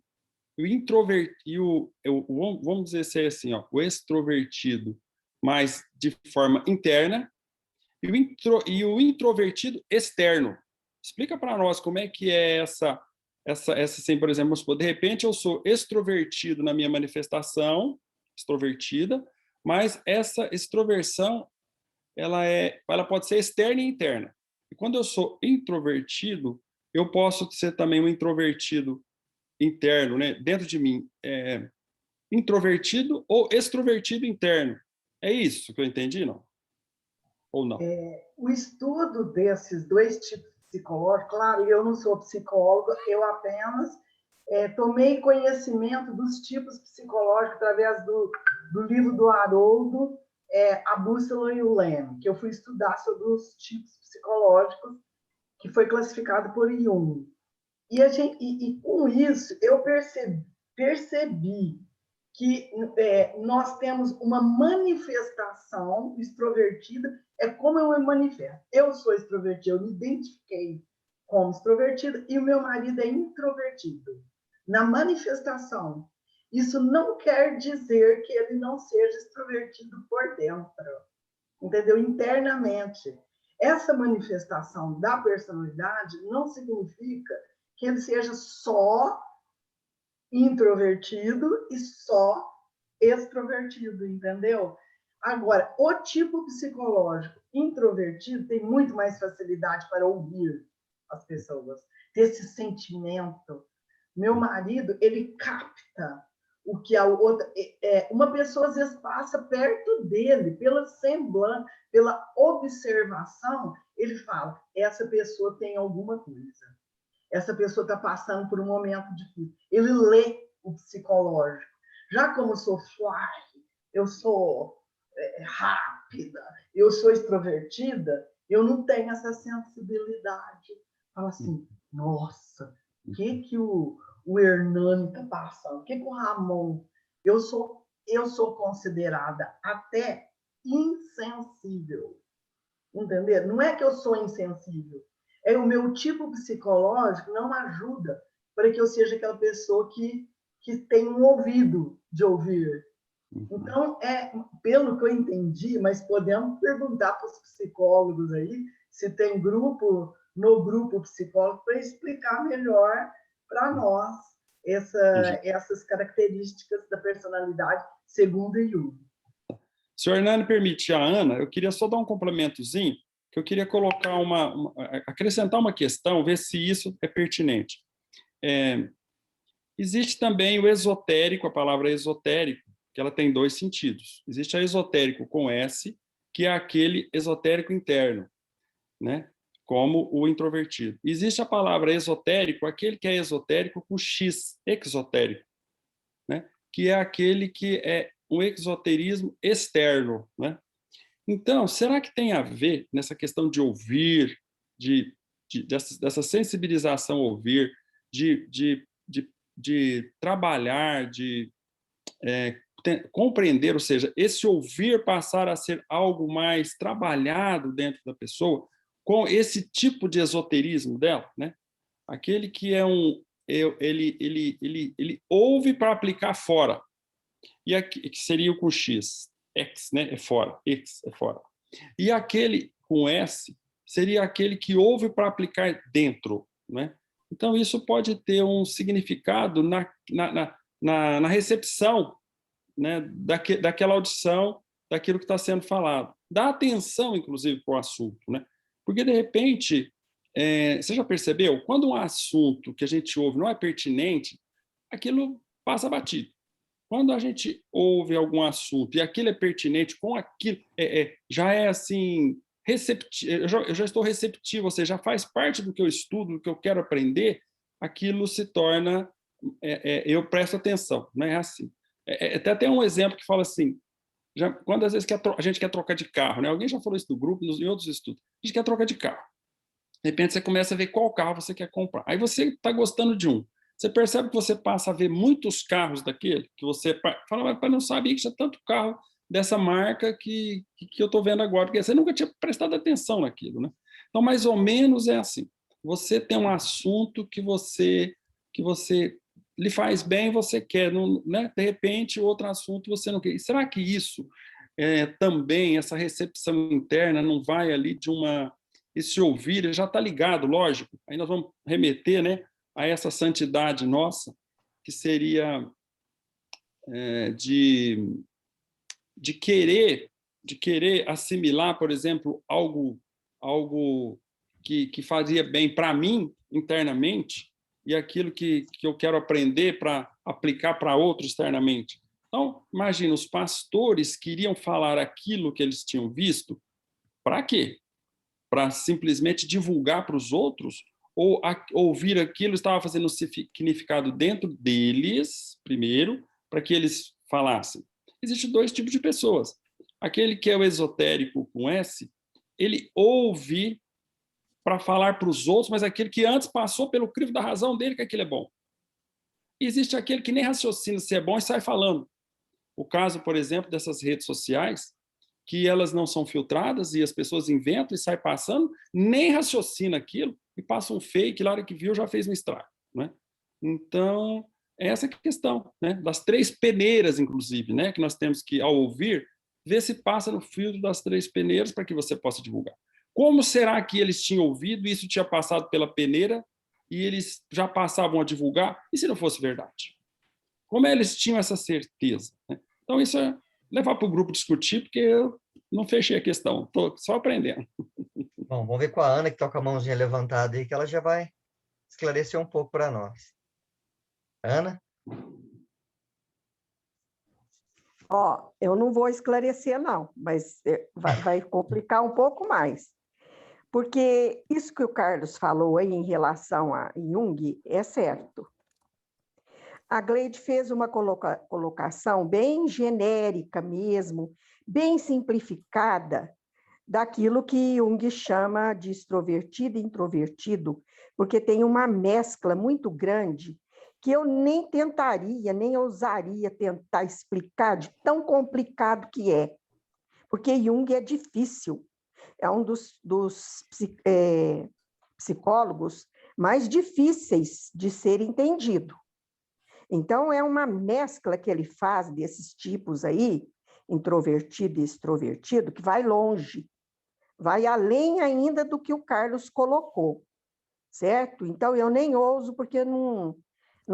e o introvertido, vamos dizer assim, ó, o extrovertido mais de forma interna, e o introvertido externo. Explica para nós como é que é essa assim, por exemplo, de repente eu sou extrovertido na minha manifestação, extrovertida, mas essa extroversão, ela pode ser externa e interna. E quando eu sou introvertido, eu posso ser também um introvertido interno, né? Dentro de mim, introvertido ou extrovertido interno. É isso que eu entendi, não? Ou não? O estudo desses dois tipos psicológicos, claro, eu não sou psicóloga, eu apenas tomei conhecimento dos tipos psicológicos através do livro do Haroldo, A Bússola e o Leme, que eu fui estudar sobre os tipos psicológicos, que foi classificado por Jung. E com isso, eu percebi que nós temos uma manifestação extrovertida, é como eu me manifesto. Eu sou extrovertida, eu me identifiquei como extrovertida, e o meu marido é introvertido. Na manifestação, isso não quer dizer que ele não seja extrovertido por dentro, entendeu? Internamente. Essa manifestação da personalidade não significa que ele seja só introvertido e só extrovertido, entendeu? Agora, o tipo psicológico introvertido tem muito mais facilidade para ouvir as pessoas, ter esse sentimento. Meu marido, ele capta o que a outra... uma pessoa, às vezes, passa perto dele, pela semblante, pela observação, ele fala, essa pessoa tem alguma coisa. Essa pessoa está passando por um momento difícil. Ele lê o psicológico. Já como eu sou fly, eu sou rápida, eu sou extrovertida, eu não tenho essa sensibilidade. Fala assim, nossa, o que o Hernani está passando? O que o Ramon... Eu sou considerada até insensível. Entendeu? Não é que eu sou insensível. O meu tipo psicológico não ajuda para que eu seja aquela pessoa que tem um ouvido de ouvir. Então, pelo que eu entendi, mas podemos perguntar para os psicólogos aí, se tem no grupo psicólogo, para explicar melhor para nós essas características da personalidade segundo Jung. Se o Hernani permitir a Ana, eu queria só dar um complementozinho, que eu queria colocar acrescentar uma questão, ver se isso é pertinente. Existe também o esotérico, a palavra esotérico, que ela tem dois sentidos. Existe a esotérico com S, que é aquele esotérico interno, né? Como o introvertido. Existe a palavra esotérico, aquele que é esotérico com X, exotérico, né? Que é aquele que é um exoterismo externo, né? Então, será que tem a ver nessa questão de ouvir, dessa sensibilização a ouvir, de trabalhar, de compreender, ou seja, esse ouvir passar a ser algo mais trabalhado dentro da pessoa, com esse tipo de esoterismo dela, né? Aquele que ele ouve para aplicar fora, e aqui, que seria o com X, X, né? É fora, X é fora. E aquele com S seria aquele que ouve para aplicar dentro, né? Então, isso pode ter um significado na recepção, né, daquela audição, daquilo que está sendo falado. Dá atenção, inclusive, para o assunto, né? Porque, de repente, você já percebeu? Quando um assunto que a gente ouve não é pertinente, aquilo passa batido. Quando a gente ouve algum assunto e aquilo é pertinente com aquilo, já é assim, receptivo, eu já estou receptivo, ou seja, já faz parte do que eu estudo, do que eu quero aprender, aquilo se torna, eu presto atenção, não é assim. Até tem um exemplo que fala assim, quando às vezes a gente quer trocar de carro, né? Alguém já falou isso no grupo, em outros estudos, a gente quer trocar de carro. De repente você começa a ver qual carro você quer comprar. Aí você está gostando de um. Você percebe que você passa a ver muitos carros daquele, que você fala, mas não sabia que tinha tanto carro dessa marca que eu estou vendo agora, porque você nunca tinha prestado atenção naquilo, né? Então, mais ou menos é assim. Você tem um assunto que você lhe faz bem, você quer, não, né? De repente, outro assunto você não quer. E será que isso também essa recepção interna não vai ali de uma... Esse ouvir, ele já está ligado, lógico. Aí nós vamos remeter, né, a essa santidade nossa, que seria de querer assimilar, por exemplo, algo que fazia bem para mim internamente e aquilo que eu quero aprender para aplicar para outros externamente. Então, imagina, os pastores queriam falar aquilo que eles tinham visto, para quê? Para simplesmente divulgar para os outros, ou ouvir aquilo estava fazendo significado dentro deles, primeiro, para que eles falassem. Existem dois tipos de pessoas. Aquele que é o esotérico com S, ele ouve para falar para os outros, mas aquele que antes passou pelo crivo da razão dele que aquilo é bom. E existe aquele que nem raciocina se é bom e sai falando. O caso, por exemplo, dessas redes sociais, que elas não são filtradas e as pessoas inventam e saem passando, nem raciocina aquilo e passa um fake, na hora que viu já fez um estrago, né? Então, essa é a questão, né? Das 3 peneiras, inclusive, né? Que nós temos que, ao ouvir, ver se passa no filtro das 3 peneiras para que você possa divulgar. Como será que eles tinham ouvido e isso tinha passado pela peneira e eles já passavam a divulgar? E se não fosse verdade? Como eles tinham essa certeza, né? Então, isso é levar para o grupo discutir, porque eu não fechei a questão, estou só aprendendo. Bom, vamos ver com a Ana, que está com a mãozinha levantada aí, que ela já vai esclarecer um pouco para nós. Ana? Ó, eu não vou esclarecer, não, mas vai complicar um pouco mais. Porque isso que o Carlos falou aí em relação a Jung é certo. A Gleide fez uma colocação bem genérica mesmo, bem simplificada, daquilo que Jung chama de extrovertido e introvertido, porque tem uma mescla muito grande que eu nem tentaria, nem ousaria tentar explicar de tão complicado que é, porque Jung é difícil, é um dos psicólogos mais difíceis de ser entendido. Então, é uma mescla que ele faz desses tipos aí, introvertido e extrovertido, que vai longe, vai além ainda do que o Carlos colocou, certo? Então, eu nem ouso, porque não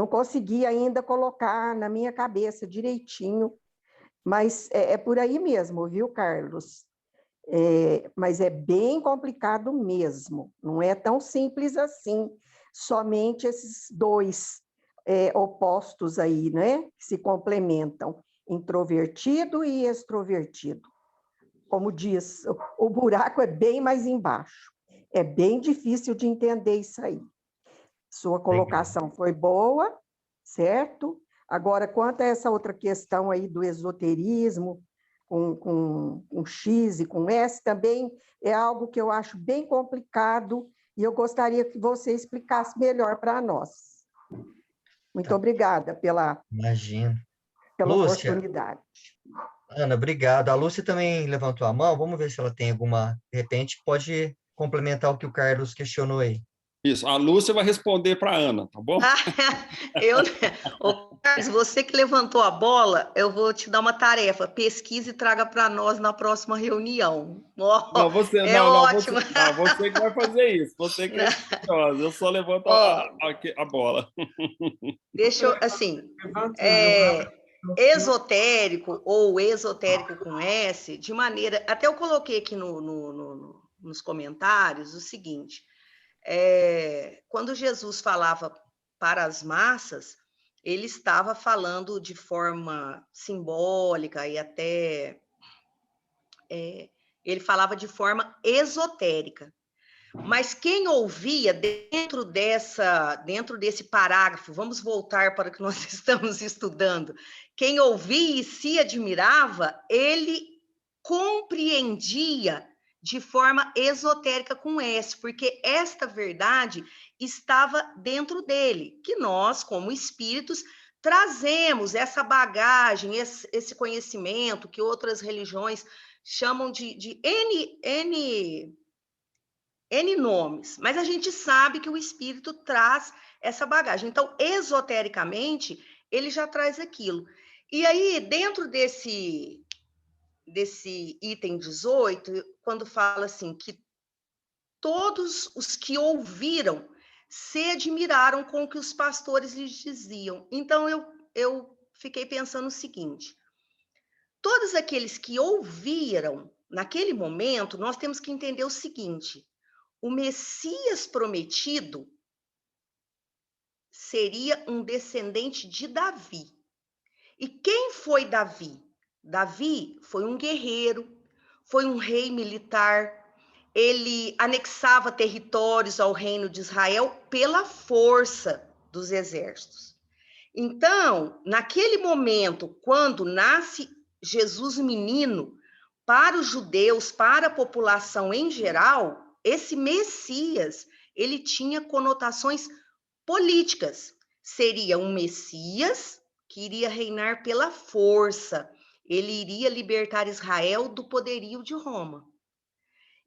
consegui ainda colocar na minha cabeça direitinho, mas é por aí mesmo, viu, Carlos? Mas é bem complicado mesmo, não é tão simples assim, somente esses 2 opostos aí, né, que se complementam, introvertido e extrovertido. Como diz, o buraco é bem mais embaixo. É bem difícil de entender isso aí. Sua colocação foi boa, certo? Agora, quanto a essa outra questão aí do esoterismo, com X e com S, também é algo que eu acho bem complicado e eu gostaria que você explicasse melhor para nós. Muito obrigada pela Lúcia, oportunidade. Ana, obrigado. A Lúcia também levantou a mão. Vamos ver se ela tem alguma... De repente, pode complementar o que o Carlos questionou aí. Isso, a Lúcia vai responder para a Ana, tá bom? Ô, Carlos, você que levantou a bola, eu vou te dar uma tarefa. Pesquise e traga para nós na próxima reunião. Não, você, ótimo. Você que vai fazer isso. Você que é estudiosa. Eu só levanto a bola. Deixa eu, assim, esotérico ou esotérico com S, de maneira... Até eu coloquei aqui nos comentários o seguinte... quando Jesus falava para as massas, ele estava falando de forma simbólica e até ele falava de forma esotérica. Mas quem ouvia dentro desse parágrafo, vamos voltar para o que nós estamos estudando, quem ouvia e se admirava, ele compreendia de forma esotérica com S, porque esta verdade estava dentro dele, que nós, como espíritos, trazemos essa bagagem, esse conhecimento que outras religiões chamam de N nomes, mas a gente sabe que o espírito traz essa bagagem. Então, esotericamente, ele já traz aquilo. E aí, dentro desse desse item 18, quando fala assim, que todos os que ouviram se admiraram com o que os pastores lhes diziam. Então, eu fiquei pensando o seguinte, todos aqueles que ouviram, naquele momento, nós temos que entender o seguinte, o Messias prometido seria um descendente de Davi. E quem foi Davi? Davi foi um guerreiro, foi um rei militar, ele anexava territórios ao reino de Israel pela força dos exércitos. Então, naquele momento, quando nasce Jesus menino, para os judeus, para a população em geral, esse Messias, ele tinha conotações políticas. Seria um Messias que iria reinar pela força. Ele iria libertar Israel do poderio de Roma.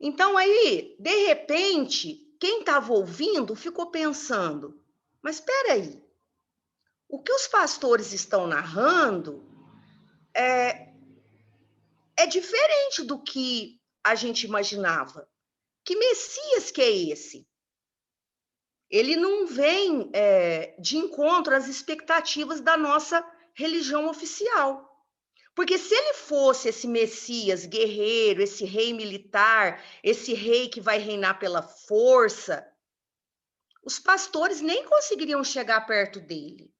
Então, aí, de repente, quem estava ouvindo ficou pensando, mas espera aí, o que os pastores estão narrando é diferente do que a gente imaginava. Que Messias que é esse? Ele não vem de encontro às expectativas da nossa religião oficial. Porque se ele fosse esse Messias guerreiro, esse rei militar, esse rei que vai reinar pela força, os pastores nem conseguiriam chegar perto dele.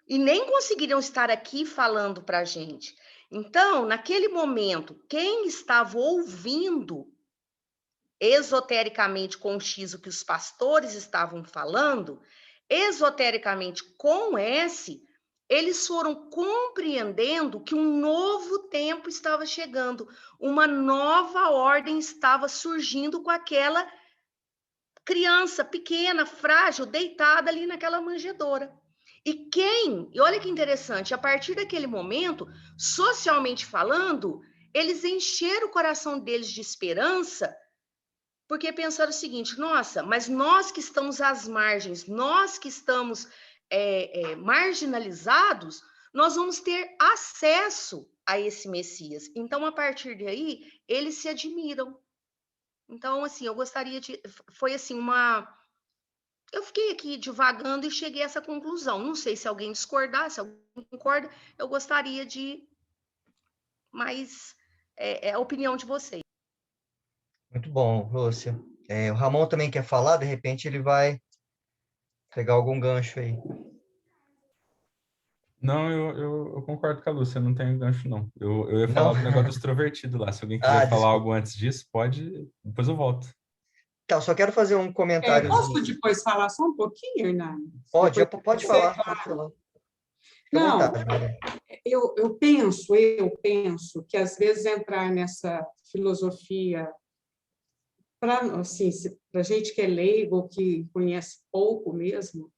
E nem conseguiriam estar aqui falando para a gente. Então, naquele momento, quem estava ouvindo esotericamente com X o que os pastores estavam falando, esotericamente com S, eles foram compreendendo que um novo tempo estava chegando, uma nova ordem estava surgindo com aquela criança pequena, frágil, deitada ali naquela manjedoura. E olha que interessante, a partir daquele momento, socialmente falando, eles encheram o coração deles de esperança, porque pensaram o seguinte, nossa, mas nós que estamos às margens, nós que estamos marginalizados, nós vamos ter acesso a esse Messias. Então, a partir daí, eles se admiram. Então, assim, eu gostaria de... Foi assim, eu fiquei aqui divagando e cheguei a essa conclusão. Não sei se alguém discordar, se alguém concorda, eu gostaria de... Mas é a opinião de vocês. Muito bom, Lúcia. O Ramon também quer falar, de repente ele vai pegar algum gancho aí. Não, eu concordo com a Lúcia, não tem gancho, não. Eu ia falar do negócio do extrovertido lá. Se alguém quiser falar algo antes disso, pode, depois eu volto. Tá, só quero fazer um comentário. Posso depois falar só um pouquinho, Hernani? Pode falar, pode falar. Não, eu penso que às vezes entrar nessa filosofia, para assim, a gente que é leigo, que conhece pouco mesmo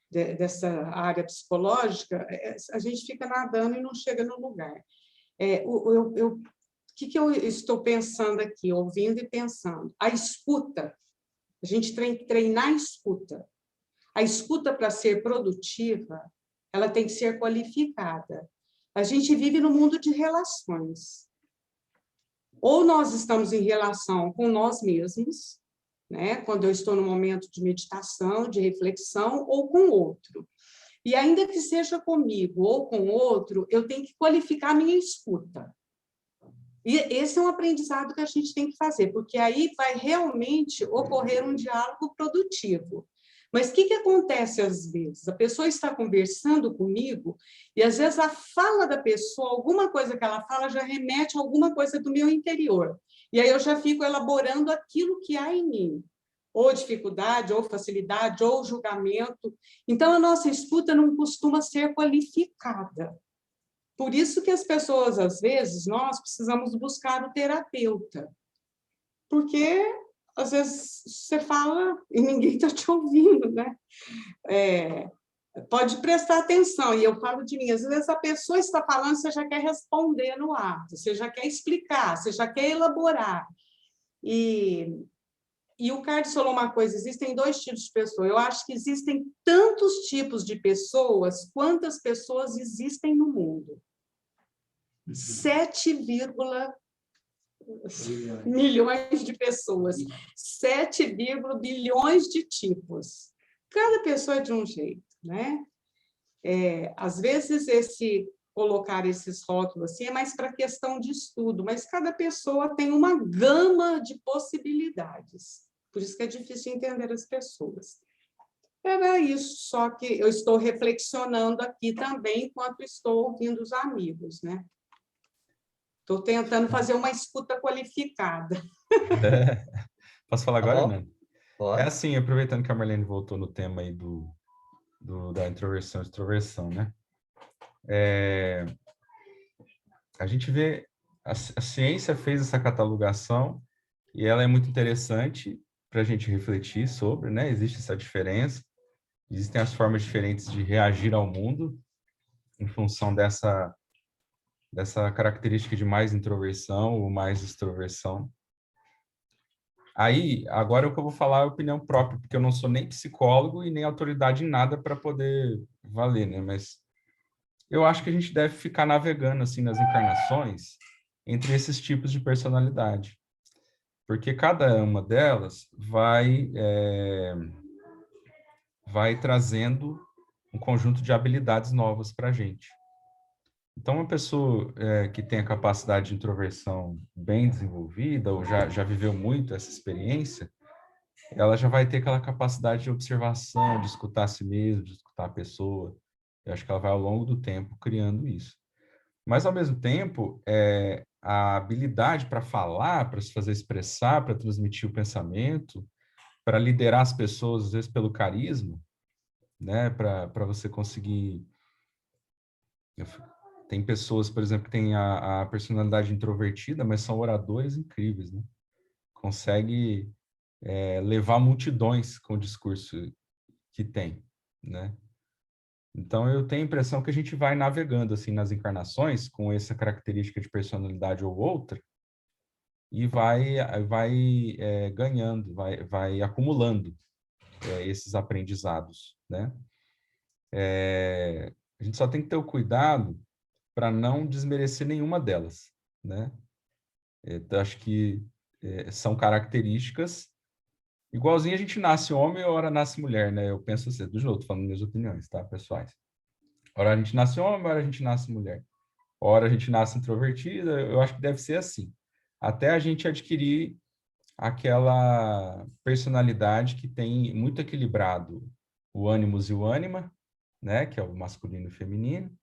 dessa área psicológica, a gente fica nadando e não chega no lugar. O que eu estou pensando aqui, ouvindo e pensando? A escuta, a gente tem que treinar a escuta. A escuta, para ser produtiva, ela tem que ser qualificada. A gente vive no mundo de relações. Ou nós estamos em relação com nós mesmos, né? Quando eu estou no momento de meditação, de reflexão, ou com outro. E ainda que seja comigo ou com outro, eu tenho que qualificar a minha escuta. E esse é um aprendizado que a gente tem que fazer, porque aí vai realmente ocorrer um diálogo produtivo. Mas o que acontece às vezes? A pessoa está conversando comigo e às vezes a fala da pessoa, alguma coisa que ela fala já remete a alguma coisa do meu interior. E aí eu já fico elaborando aquilo que há em mim. Ou dificuldade, ou facilidade, ou julgamento. Então, a nossa escuta não costuma ser qualificada. Por isso que as pessoas, às vezes, nós precisamos buscar o terapeuta. Porque, às vezes, você fala e ninguém está te ouvindo, né? Pode prestar atenção, e eu falo de mim, às vezes a pessoa está falando, você já quer responder no ato, você já quer explicar, você já quer elaborar. E o Carlos falou uma coisa, existem 2 tipos de pessoas. Eu acho que existem tantos tipos de pessoas quantas pessoas existem no mundo. 7, milhões de pessoas, 7, bilhões de tipos. Cada pessoa é de um jeito, né? Às vezes, colocar esses rótulos assim é mais para questão de estudo, mas cada pessoa tem uma gama de possibilidades. Por isso que é difícil entender as pessoas. Era isso, só que eu estou reflexionando aqui também enquanto estou ouvindo os amigos, né? Estou tentando fazer uma escuta qualificada. Posso falar Tá agora, bom? né? Pode. É assim, aproveitando que a Marlene voltou no tema aí da introversão e extroversão, né? A gente vê, a ciência fez essa catalogação e ela é muito interessante para a gente refletir sobre, né? Existe essa diferença, existem as formas diferentes de reagir ao mundo em função dessa característica de mais introversão ou mais extroversão. Aí, agora o que eu vou falar é opinião própria, porque eu não sou nem psicólogo e nem autoridade em nada para poder valer, né? Mas eu acho que a gente deve ficar navegando assim nas encarnações entre esses tipos de personalidade, porque cada uma delas vai trazendo um conjunto de habilidades novas para a gente. Então, uma pessoa que tem a capacidade de introversão bem desenvolvida, ou já viveu muito essa experiência, ela já vai ter aquela capacidade de observação, de escutar a si mesmo, de escutar a pessoa. Eu acho que ela vai, ao longo do tempo, criando isso. Mas, ao mesmo tempo, a habilidade para falar, para se fazer expressar, para transmitir o pensamento, para liderar as pessoas, às vezes, pelo carisma, né? Para você conseguir... Tem pessoas, por exemplo, que têm a personalidade introvertida, mas são oradores incríveis, né? Consegue levar multidões com o discurso que tem, né? Então, eu tenho a impressão que a gente vai navegando assim nas encarnações com essa característica de personalidade ou outra e vai ganhando, vai acumulando esses aprendizados, né? A gente só tem que ter o cuidado para não desmerecer nenhuma delas, né? Então, acho que são características igualzinho a gente nasce homem ou ora nasce mulher, né? Eu penso assim, de novo, tô falando minhas opiniões, tá, pessoais? Ora a gente nasce homem, ora a gente nasce mulher. Ora a gente nasce introvertida, eu acho que deve ser assim. Até a gente adquirir aquela personalidade que tem muito equilibrado o ânimos e o ânima, né? Que é o masculino e o feminino.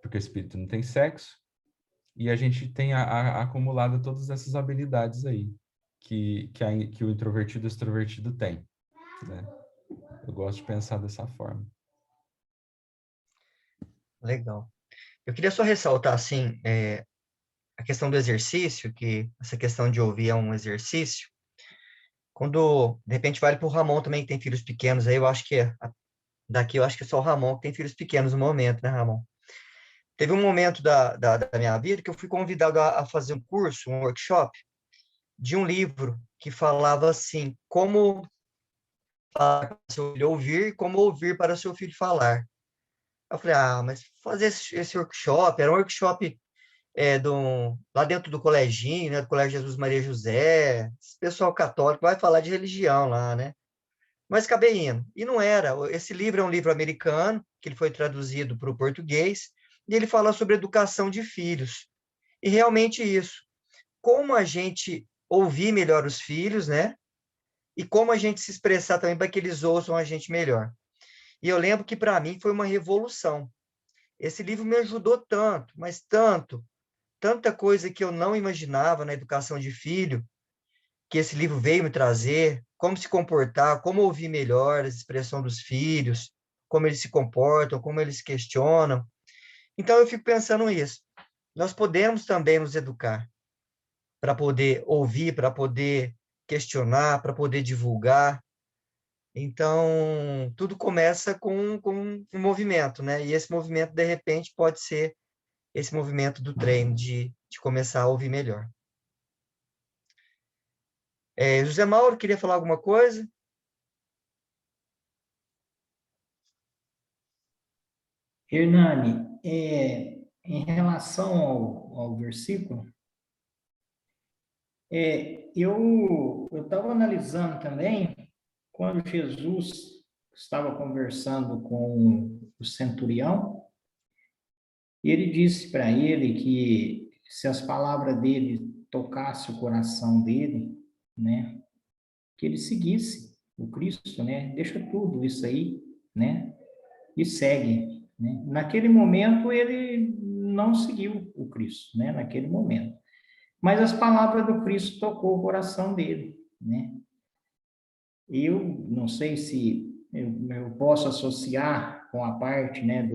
Porque o espírito não tem sexo. E a gente tem acumulado todas essas habilidades aí que o introvertido e o extrovertido tem, né? Eu gosto de pensar dessa forma. Legal. Eu queria só ressaltar, assim, a questão do exercício, que essa questão de ouvir é um exercício. Quando, de repente, vale para o Ramon também, que tem filhos pequenos, aí eu acho que daqui eu acho que é só o Ramon que tem filhos pequenos no momento, né, Ramon? Teve um momento da minha vida que eu fui convidado a fazer um curso, um workshop, de um livro que falava assim, como falar para seu filho ouvir, como ouvir para seu filho falar. Eu falei, mas fazer esse workshop, era um workshop lá dentro do coleginho, né, do Colégio Jesus Maria José, esse pessoal católico vai falar de religião lá, né? Mas acabei indo. E não era. Esse livro é um livro americano, que ele foi traduzido para o português, e ele fala sobre educação de filhos. E realmente isso. Como a gente ouvir melhor os filhos, né? E como a gente se expressar também para que eles ouçam a gente melhor. E eu lembro que para mim foi uma revolução. Esse livro me ajudou tanto, mas tanto, tanta coisa que eu não imaginava na educação de filho, que esse livro veio me trazer, como se comportar, como ouvir melhor a expressão dos filhos, como eles se comportam, como eles se questionam. Então eu fico pensando nisso. Nós podemos também nos educar para poder ouvir, para poder questionar, para poder divulgar. Então, tudo começa com um movimento, né? E esse movimento, de repente, pode ser esse movimento do treino, de começar a ouvir melhor. José Mauro, queria falar alguma coisa? Hernani, Em relação ao versículo, eu estava analisando também quando Jesus estava conversando com o centurião, e ele disse para ele que se as palavras dele tocassem o coração dele, né, que ele seguisse o Cristo, né, deixa tudo isso aí, né, e segue, né. Naquele momento ele não seguiu o Cristo, né, naquele momento. Mas as palavras do Cristo tocou o coração dele, né. Eu não sei se eu posso associar com a parte, né,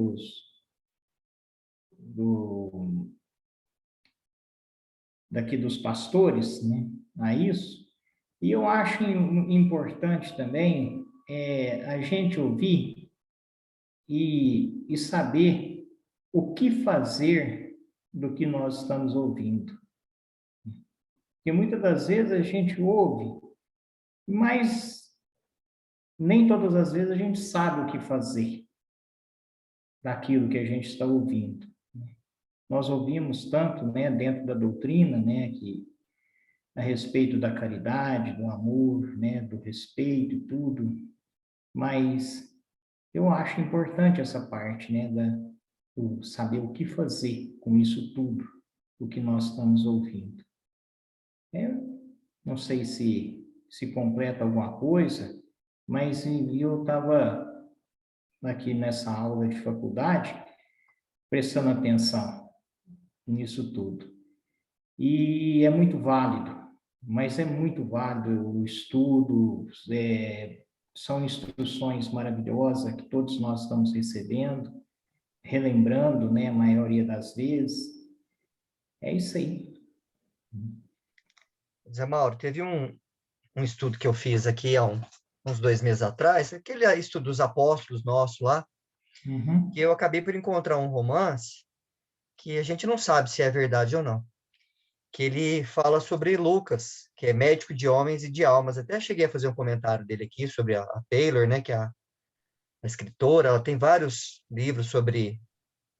daqui dos pastores, né, a isso. E eu acho importante também a gente ouvir e saber o que fazer do que nós estamos ouvindo. Porque muitas das vezes a gente ouve, mas nem todas as vezes a gente sabe o que fazer daquilo que a gente está ouvindo. Nós ouvimos tanto, né, dentro da doutrina, né, que a respeito da caridade, do amor, né, do respeito e tudo, mas eu acho importante essa parte, né, do saber o que fazer com isso tudo, o que nós estamos ouvindo. Não sei se completa alguma coisa, mas eu estava aqui nessa aula de faculdade prestando atenção nisso tudo. E é muito válido, mas é muito válido o estudo, são instruções maravilhosas que todos nós estamos recebendo, relembrando, né, a maioria das vezes. É isso aí. Zé Mauro, teve um estudo que eu fiz aqui há uns 2 meses atrás, aquele estudo dos apóstolos nosso lá, que eu acabei por encontrar um romance que a gente não sabe se é verdade ou não, que ele fala sobre Lucas, que é médico de homens e de almas. Até cheguei a fazer um comentário dele aqui sobre a Taylor, né, que é a escritora. Ela tem vários livros sobre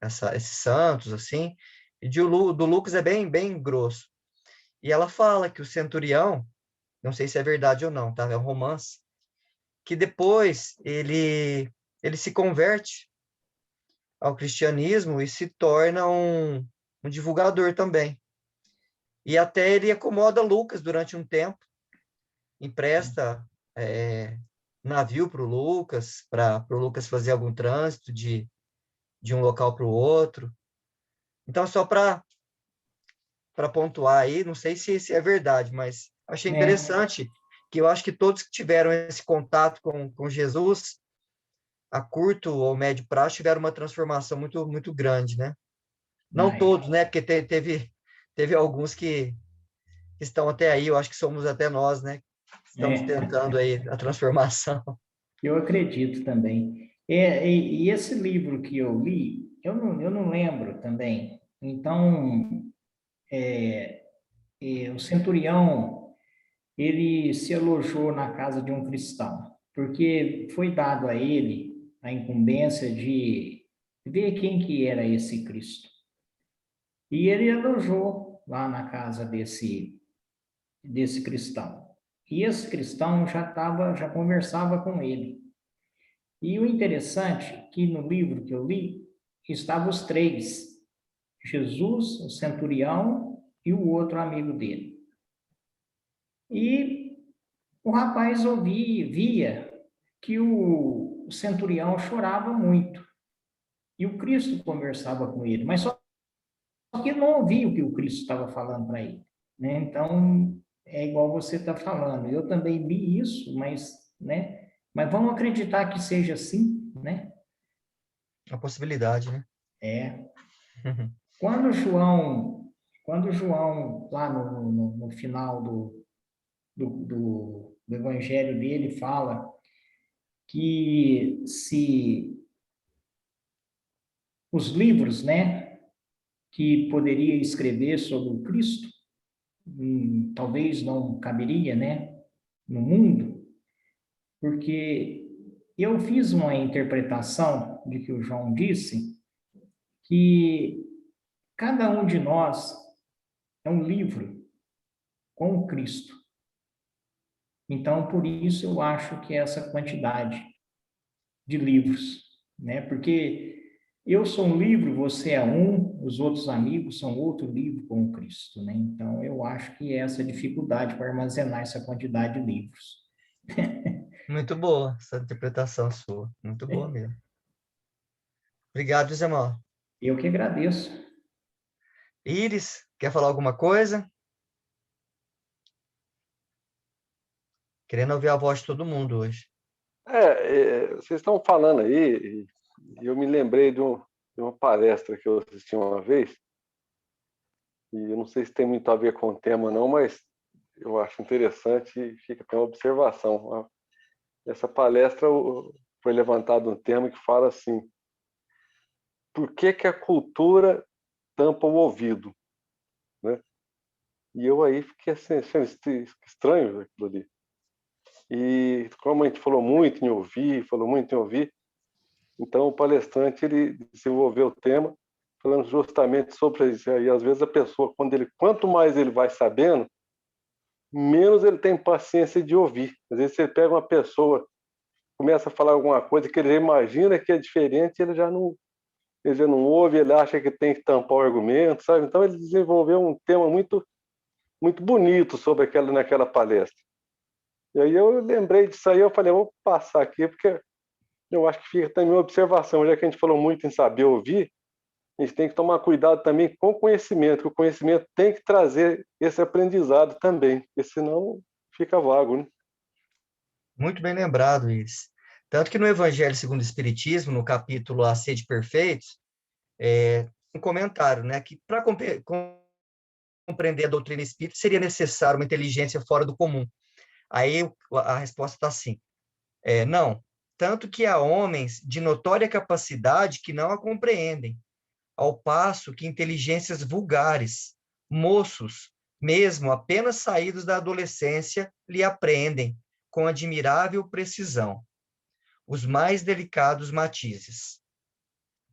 esses santos, assim, e do Lucas é bem grosso. E ela fala que o centurião, não sei se é verdade ou não, tá? É um romance, que depois ele se converte ao cristianismo e se torna um divulgador também. E até ele acomoda Lucas durante um tempo, empresta navio para o Lucas fazer algum trânsito de um local para o outro. Então, só para pontuar aí, não sei se é verdade, mas achei interessante que eu acho que todos que tiveram esse contato com Jesus, a curto ou médio prazo, tiveram uma transformação muito, muito grande, né? Não todos, né? Porque teve alguns que estão até aí, eu acho que somos até nós, né? Estamos tentando aí a transformação. Eu acredito também. E esse livro que eu li, eu não lembro também. Então, o centurião, ele se alojou na casa de um cristão, porque foi dado a ele a incumbência de ver quem que era esse Cristo. E ele alojou lá na casa desse cristão. E esse cristão já conversava com ele. E o interessante é que no livro que eu li, estavam os três: Jesus, o centurião e o outro amigo dele. E o rapaz via que o centurião chorava muito. E o Cristo conversava com ele, mas só que ele não ouvia o que o Cristo estava falando para ele, né? Então, é igual você está falando. Eu também li isso, mas vamos acreditar que seja assim, né? A possibilidade, né? Quando João, lá no final do evangelho dele, fala que se os livros, né, que poderia escrever sobre o Cristo, talvez não caberia, né, no mundo, porque eu fiz uma interpretação de que o João disse, que cada um de nós é um livro com o Cristo. Então, por isso eu acho que essa quantidade de livros, né? Porque eu sou um livro, você é um, os outros amigos são outro livro com o Cristo, né? Então, eu acho que é essa dificuldade para armazenar essa quantidade de livros. Muito boa essa interpretação sua. Muito boa mesmo. Obrigado, Zé Mauro. Eu que agradeço. Iris, quer falar alguma coisa? Querendo ouvir a voz de todo mundo hoje. Vocês estão falando aí, e eu me lembrei de uma palestra que eu assisti uma vez, e eu não sei se tem muito a ver com o tema não, mas eu acho interessante e fica para uma observação. Essa palestra foi levantado um tema que fala assim: por que a cultura tampa o ouvido? Né? E eu aí fiquei assim, achando estranho aquilo ali. E como a gente falou muito em ouvir, então o palestrante ele desenvolveu o tema falando justamente sobre isso. E às vezes a pessoa, quanto mais ele vai sabendo, menos ele tem paciência de ouvir. Às vezes você pega uma pessoa, começa a falar alguma coisa que ele já imagina que é diferente, ele já não ouve, ele acha que tem que tampar o argumento, sabe? Então ele desenvolveu um tema muito muito bonito sobre naquela palestra. E aí eu lembrei disso aí, eu falei, eu vou passar aqui, porque eu acho que fica também uma observação, já que a gente falou muito em saber ouvir, a gente tem que tomar cuidado também com o conhecimento, que o conhecimento tem que trazer esse aprendizado também, porque senão fica vago, né? Muito bem lembrado, Iris. Tanto que no Evangelho segundo o Espiritismo, no capítulo A Sede Perfeitos, um comentário, né, que para compreender a doutrina espírita seria necessário uma inteligência fora do comum. Aí a resposta está assim: não, tanto que há homens de notória capacidade que não a compreendem, ao passo que inteligências vulgares, moços, mesmo apenas saídos da adolescência, lhe apreendem com admirável precisão os mais delicados matizes.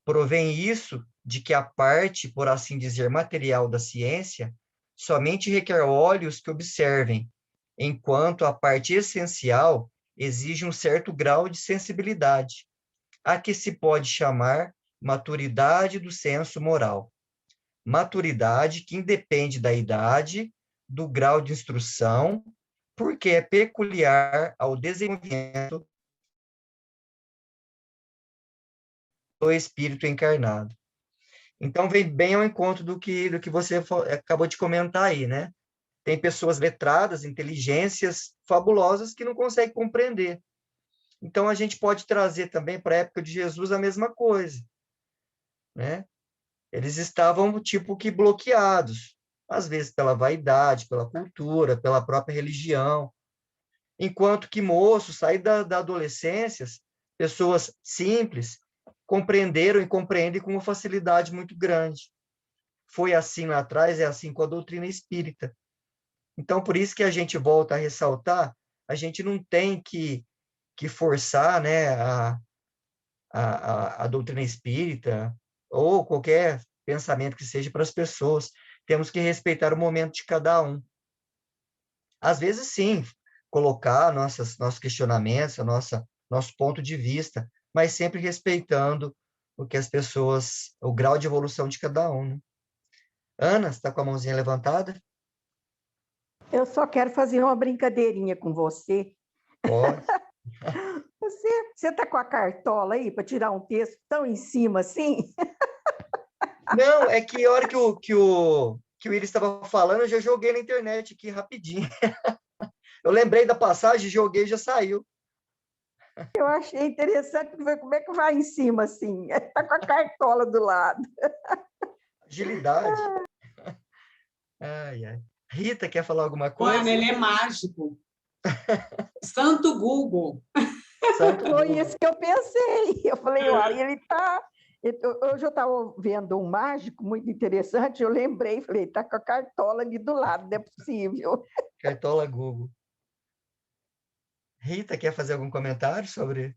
Provém isso de que a parte, por assim dizer, material da ciência somente requer olhos que observem, enquanto a parte essencial exige um certo grau de sensibilidade, a que se pode chamar maturidade do senso moral. Maturidade que independe da idade, do grau de instrução, porque é peculiar ao desenvolvimento do espírito encarnado. Então, vem bem ao encontro do que você acabou de comentar aí, né? Tem pessoas letradas, inteligências fabulosas que não conseguem compreender. Então, a gente pode trazer também para a época de Jesus a mesma coisa, né? Eles estavam, tipo, que bloqueados, às vezes pela vaidade, pela cultura, pela própria religião. Enquanto que moços, saíram da adolescência, pessoas simples, compreenderam e compreendem com uma facilidade muito grande. Foi assim lá atrás, é assim com a doutrina espírita. Então, por isso que a gente volta a ressaltar, a gente não tem que forçar, né, a doutrina espírita ou qualquer pensamento que seja para as pessoas. Temos que respeitar o momento de cada um. Às vezes, sim, colocar nossos questionamentos, nosso ponto de vista, mas sempre respeitando o que as pessoas, o grau de evolução de cada um, né? Ana, você está com a mãozinha levantada? Eu só quero fazer uma brincadeirinha com você. Pode. Você está com a cartola aí para tirar um texto tão em cima assim? Não, é que a hora que o Willis estava falando, eu já joguei na internet aqui rapidinho. Eu lembrei da passagem, joguei e já saiu. Eu achei interessante ver como é que vai em cima assim. Está com a cartola do lado. Agilidade. Ai, ai. Rita, quer falar alguma coisa? Mano, ele é mágico. Santo Google. Santo Foi Google. isso que eu pensei. Eu falei, olha, ele está... Hoje eu estava vendo um mágico muito interessante, eu lembrei, falei, está com a cartola ali do lado, não é possível. Cartola Google. Rita, quer fazer algum comentário sobre...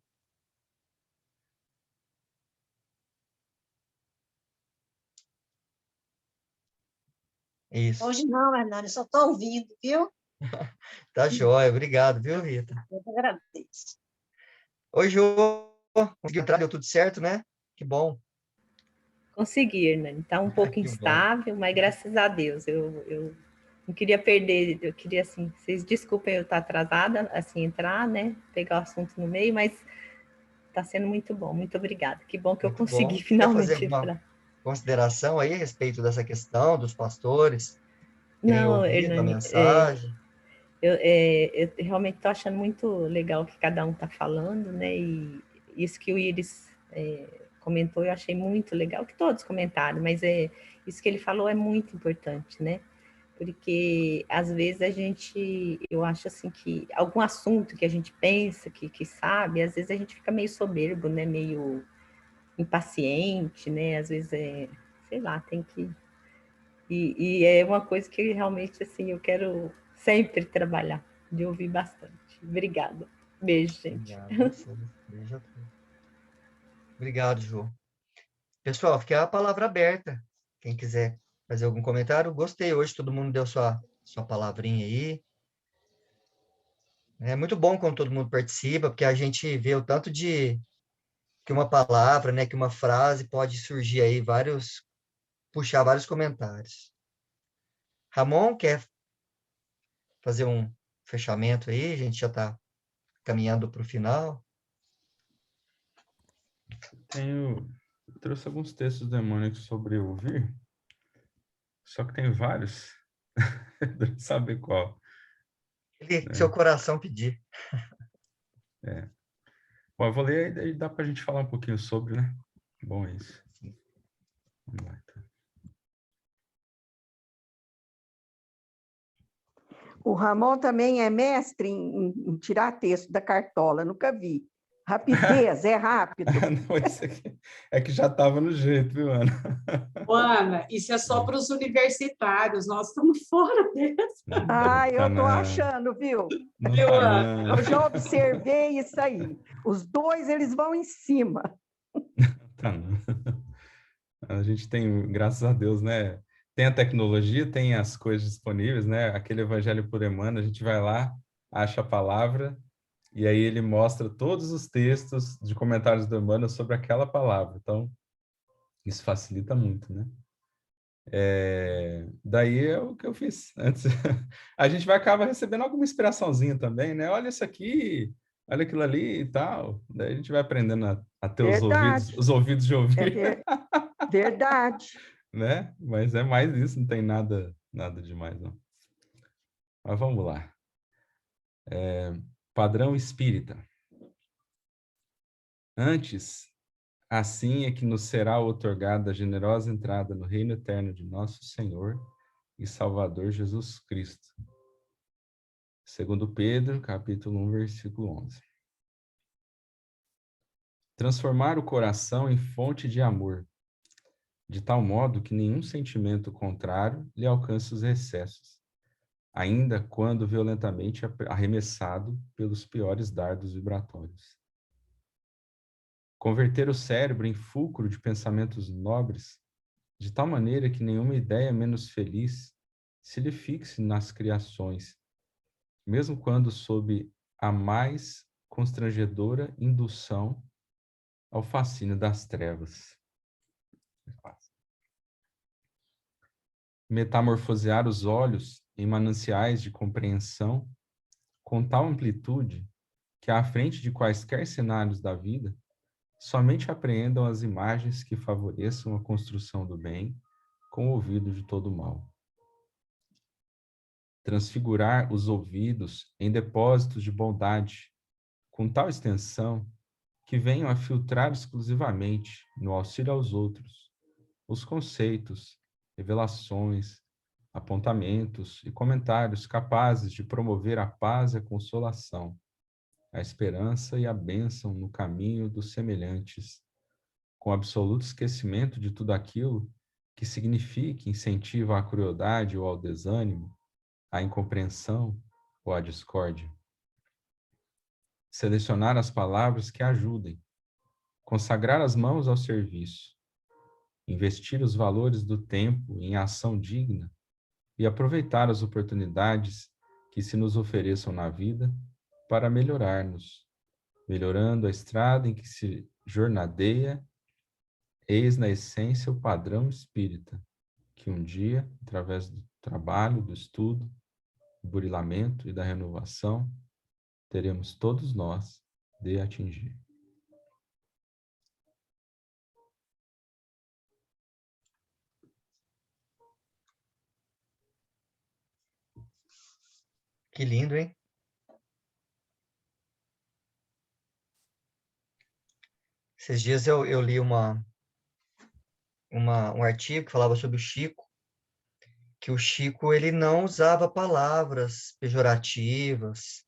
Isso. Hoje não, Hernani, só estou ouvindo, viu? Tá joia, obrigado, viu, Rita? Eu que agradeço. Oi, Jô, conseguiu entrar, deu tudo certo, né? Que bom. Consegui, Hernani. Está um pouco Que bom. instável, mas graças a Deus. Eu não queria perder, eu queria, assim, vocês desculpem eu estar atrasada, assim, entrar, né? Pegar o assunto no meio, mas está sendo muito bom. Muito obrigada. Que bom que eu Muito consegui bom. Quer finalmente fazer alguma entrar. consideração aí a respeito dessa questão dos pastores que terem Não, ouvido a Hernani, mensagem? eu realmente estou achando muito legal o que cada um está falando, né? E isso que o Iris comentou, eu achei muito legal, que todos comentaram, mas isso que ele falou é muito importante, né? Porque às vezes eu acho assim que algum assunto que a gente pensa que sabe, às vezes a gente fica meio soberbo, né? Meio impaciente, né? Às vezes sei lá, tem que... E é uma coisa que realmente, assim, eu quero sempre trabalhar, de ouvir bastante. Obrigada. Beijo, gente. Obrigado, beijo a todos. Obrigado, Jô. Pessoal, fica a palavra aberta. Quem quiser fazer algum comentário, gostei. Hoje todo mundo deu sua palavrinha aí. É muito bom quando todo mundo participa, porque a gente vê o tanto de que uma palavra, né, que uma frase pode surgir aí puxar vários comentários. Ramon, quer fazer um fechamento aí? A gente já está caminhando para o final. Eu trouxe alguns textos demônicos sobre ouvir, só que tem vários. Deve saber qual. Seu coração pedir. Bom, eu vou ler e dá para a gente falar um pouquinho sobre, né? Bom, é isso. Vamos lá, então. O Ramon também é mestre em tirar texto da cartola, nunca vi. Rapidez, é rápido. Não, esse aqui é que já estava no jeito, viu, Ana? Ana, isso é só para os universitários, nós estamos fora dessa. Eu estou achando, viu? Eu já observei isso aí. Os dois, eles vão em cima. Tá, não. A gente tem, graças a Deus, né? Tem a tecnologia, tem as coisas disponíveis, né? Aquele Evangelho por Emmanuel, a gente vai lá, acha a palavra, e aí ele mostra todos os textos de comentários do Emmanuel sobre aquela palavra. Então, isso facilita muito, né? Daí é o que eu fiz antes. A gente vai acabar recebendo alguma inspiraçãozinha também, né? Olha isso aqui, olha aquilo ali e tal. Daí a gente vai aprendendo a ter os ouvidos de ouvir. Verdade. Né? Mas é mais isso, não tem nada demais, não. Mas vamos lá. Padrão espírita. Antes, assim é que nos será otorgada a generosa entrada no reino eterno de nosso Senhor e Salvador Jesus Cristo. Segundo Pedro, capítulo 1, versículo 11. Transformar o coração em fonte de amor, de tal modo que nenhum sentimento contrário lhe alcance os excessos, ainda quando violentamente arremessado pelos piores dardos vibratórios. Converter o cérebro em fulcro de pensamentos nobres, de tal maneira que nenhuma ideia menos feliz se lhe fixe nas criações, mesmo quando sob a mais constrangedora indução ao fascínio das trevas. Metamorfosear os olhos em mananciais de compreensão com tal amplitude que, à frente de quaisquer cenários da vida, somente apreendam as imagens que favoreçam a construção do bem com o ouvido de todo mal. Transfigurar os ouvidos em depósitos de bondade com tal extensão que venham a filtrar exclusivamente, no auxílio aos outros, os conceitos, revelações, apontamentos e comentários capazes de promover a paz e a consolação, a esperança e a bênção no caminho dos semelhantes, com absoluto esquecimento de tudo aquilo que signifique incentivo à crueldade ou ao desânimo, à incompreensão ou à discórdia. Selecionar as palavras que ajudem, consagrar as mãos ao serviço, investir os valores do tempo em ação digna e aproveitar as oportunidades que se nos ofereçam na vida para melhorar-nos, melhorando a estrada em que se jornadeia, eis na essência o padrão espírita, que um dia, através do trabalho, do estudo, do burilamento e da renovação, teremos todos nós de atingir. Que lindo, hein? Esses dias eu li um artigo que falava sobre o Chico, que o Chico ele não usava palavras pejorativas,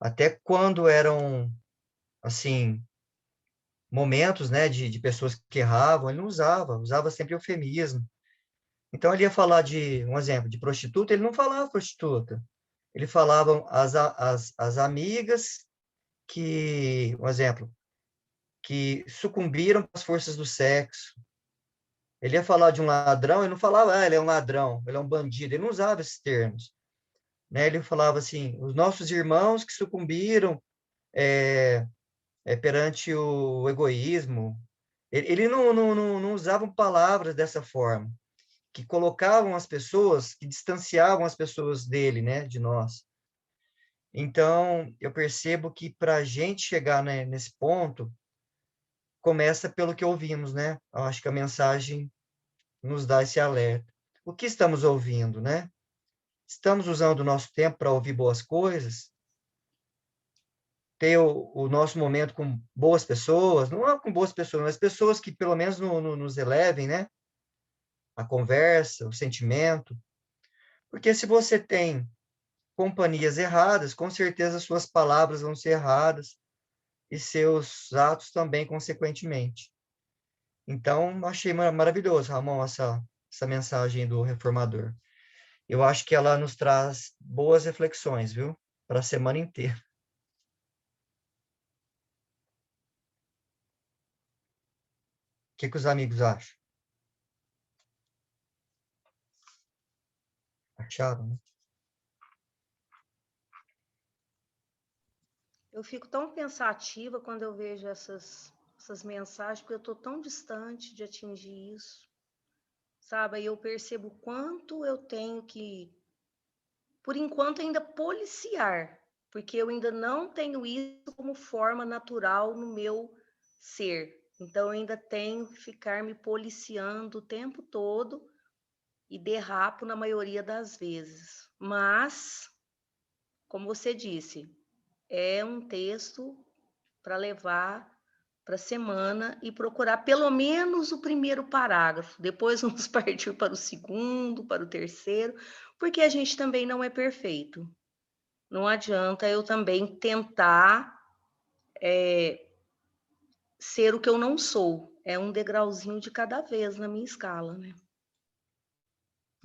até quando eram, assim, momentos, né, de pessoas que erravam, ele não usava sempre eufemismo. Então, ele ia falar de, um exemplo, de prostituta, ele não falava prostituta. Ele falava as amigas que, um exemplo, que sucumbiram às forças do sexo. Ele ia falar de um ladrão, ele não falava, ele é um ladrão, ele é um bandido, ele não usava esses termos. Né? Ele falava assim, os nossos irmãos que sucumbiram perante o egoísmo. Ele não usava palavras dessa forma, que colocavam as pessoas, que distanciavam as pessoas dele, né, de nós. Então, eu percebo que para a gente chegar, né, nesse ponto, começa pelo que ouvimos, né? Eu acho que a mensagem nos dá esse alerta. O que estamos ouvindo, né? Estamos usando o nosso tempo para ouvir boas coisas? Ter o nosso momento com boas pessoas, não é com boas pessoas, mas pessoas que pelo menos nos elevem, né? A conversa, o sentimento. Porque se você tem companhias erradas, com certeza suas palavras vão ser erradas e seus atos também, consequentemente. Então, achei maravilhoso, Ramon, essa mensagem do reformador. Eu acho que ela nos traz boas reflexões, viu? Para a semana inteira. O que os amigos acham? Acharam, né? Eu fico tão pensativa quando eu vejo essas mensagens, porque eu estou tão distante de atingir isso, sabe? E eu percebo o quanto eu tenho que, por enquanto, ainda policiar, porque eu ainda não tenho isso como forma natural no meu ser. Então, eu ainda tenho que ficar me policiando o tempo todo e derrapo na maioria das vezes. Mas, como você disse, é um texto para levar para a semana e procurar pelo menos o primeiro parágrafo. Depois vamos partir para o segundo, para o terceiro, porque a gente também não é perfeito. Não adianta eu também tentar ser o que eu não sou. É um degrauzinho de cada vez na minha escala, né?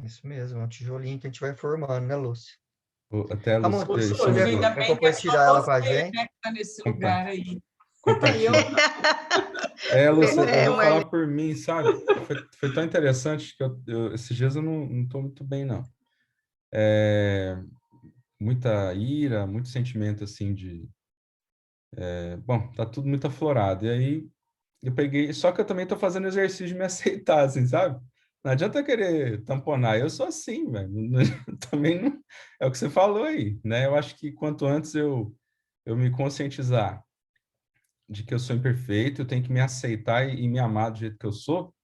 Isso mesmo, é um tijolinho que a gente vai formando, né, Lúcia? Até, Ramon, Lúcia, se deixa puder Ainda bem que é compartilhar só ela com a você, gente. né, que está nesse lugar aí. Compartilha. Eu... Lúcia, eu vou Marli. falar por mim, sabe? Foi tão interessante que esses dias eu não estou muito bem, não. Muita ira, muito sentimento, assim, bom, tá tudo muito aflorado. E aí, eu peguei... Só que eu também estou fazendo exercício de me aceitar, assim, sabe? Não adianta eu querer tamponar. Eu sou assim, velho. Também não... É o que você falou aí, né? Eu acho que quanto antes eu me conscientizar de que eu sou imperfeito, eu tenho que me aceitar e me amar do jeito que eu sou,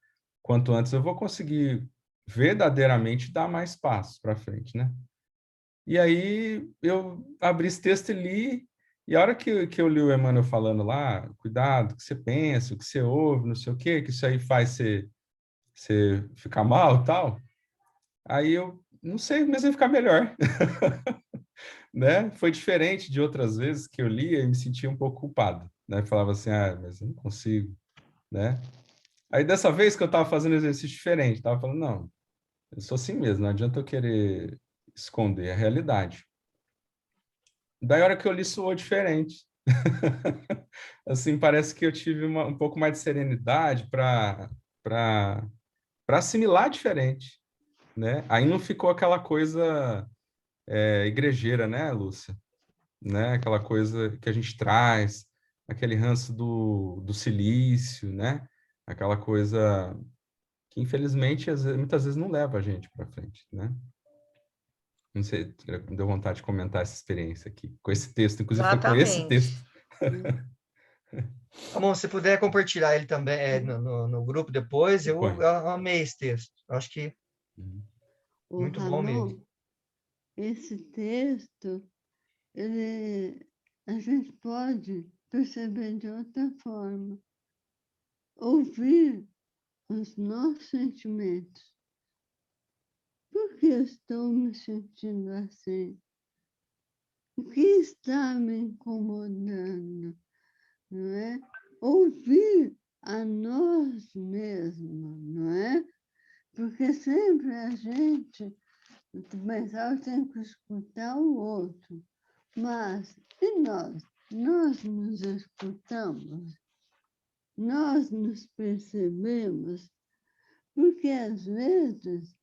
quanto antes eu vou conseguir verdadeiramente dar mais passos para frente, né? E aí eu abri esse texto e li, e a hora que eu li o Emmanuel falando lá, cuidado, o que você pensa, o que você ouve, não sei o quê, que isso aí faz você ficar mal e tal, aí eu não sei, mas ia ficar melhor. Né? Foi diferente de outras vezes que eu lia e me sentia um pouco culpado, né? Falava assim, mas eu não consigo, né? Aí dessa vez que eu estava fazendo exercício diferente, estava falando, não, eu sou assim mesmo, não adianta eu querer esconder a realidade. Daí a hora que eu li soou diferente. Assim, parece que eu tive um pouco mais de serenidade para assimilar diferente, né? Aí não ficou aquela coisa igrejeira, né, Lúcia? Né? Aquela coisa que a gente traz, aquele ranço do silício, né? Aquela coisa que, infelizmente, muitas vezes não leva a gente para frente, né? Não sei, me deu vontade de comentar essa experiência aqui, com esse texto. Inclusive, foi com esse texto. Ramon, se puder compartilhar ele também no grupo depois, eu amei esse texto. Acho que muito bom mesmo. Esse texto, a gente pode perceber de outra forma. Ouvir os nossos sentimentos. Por que eu estou me sentindo assim? O que está me incomodando? Não é? Ouvir a nós mesmos, não é? Porque sempre a gente pensava que tem que escutar o outro. Mas, e nós? Nós nos escutamos? Nós nos percebemos? Porque, às vezes,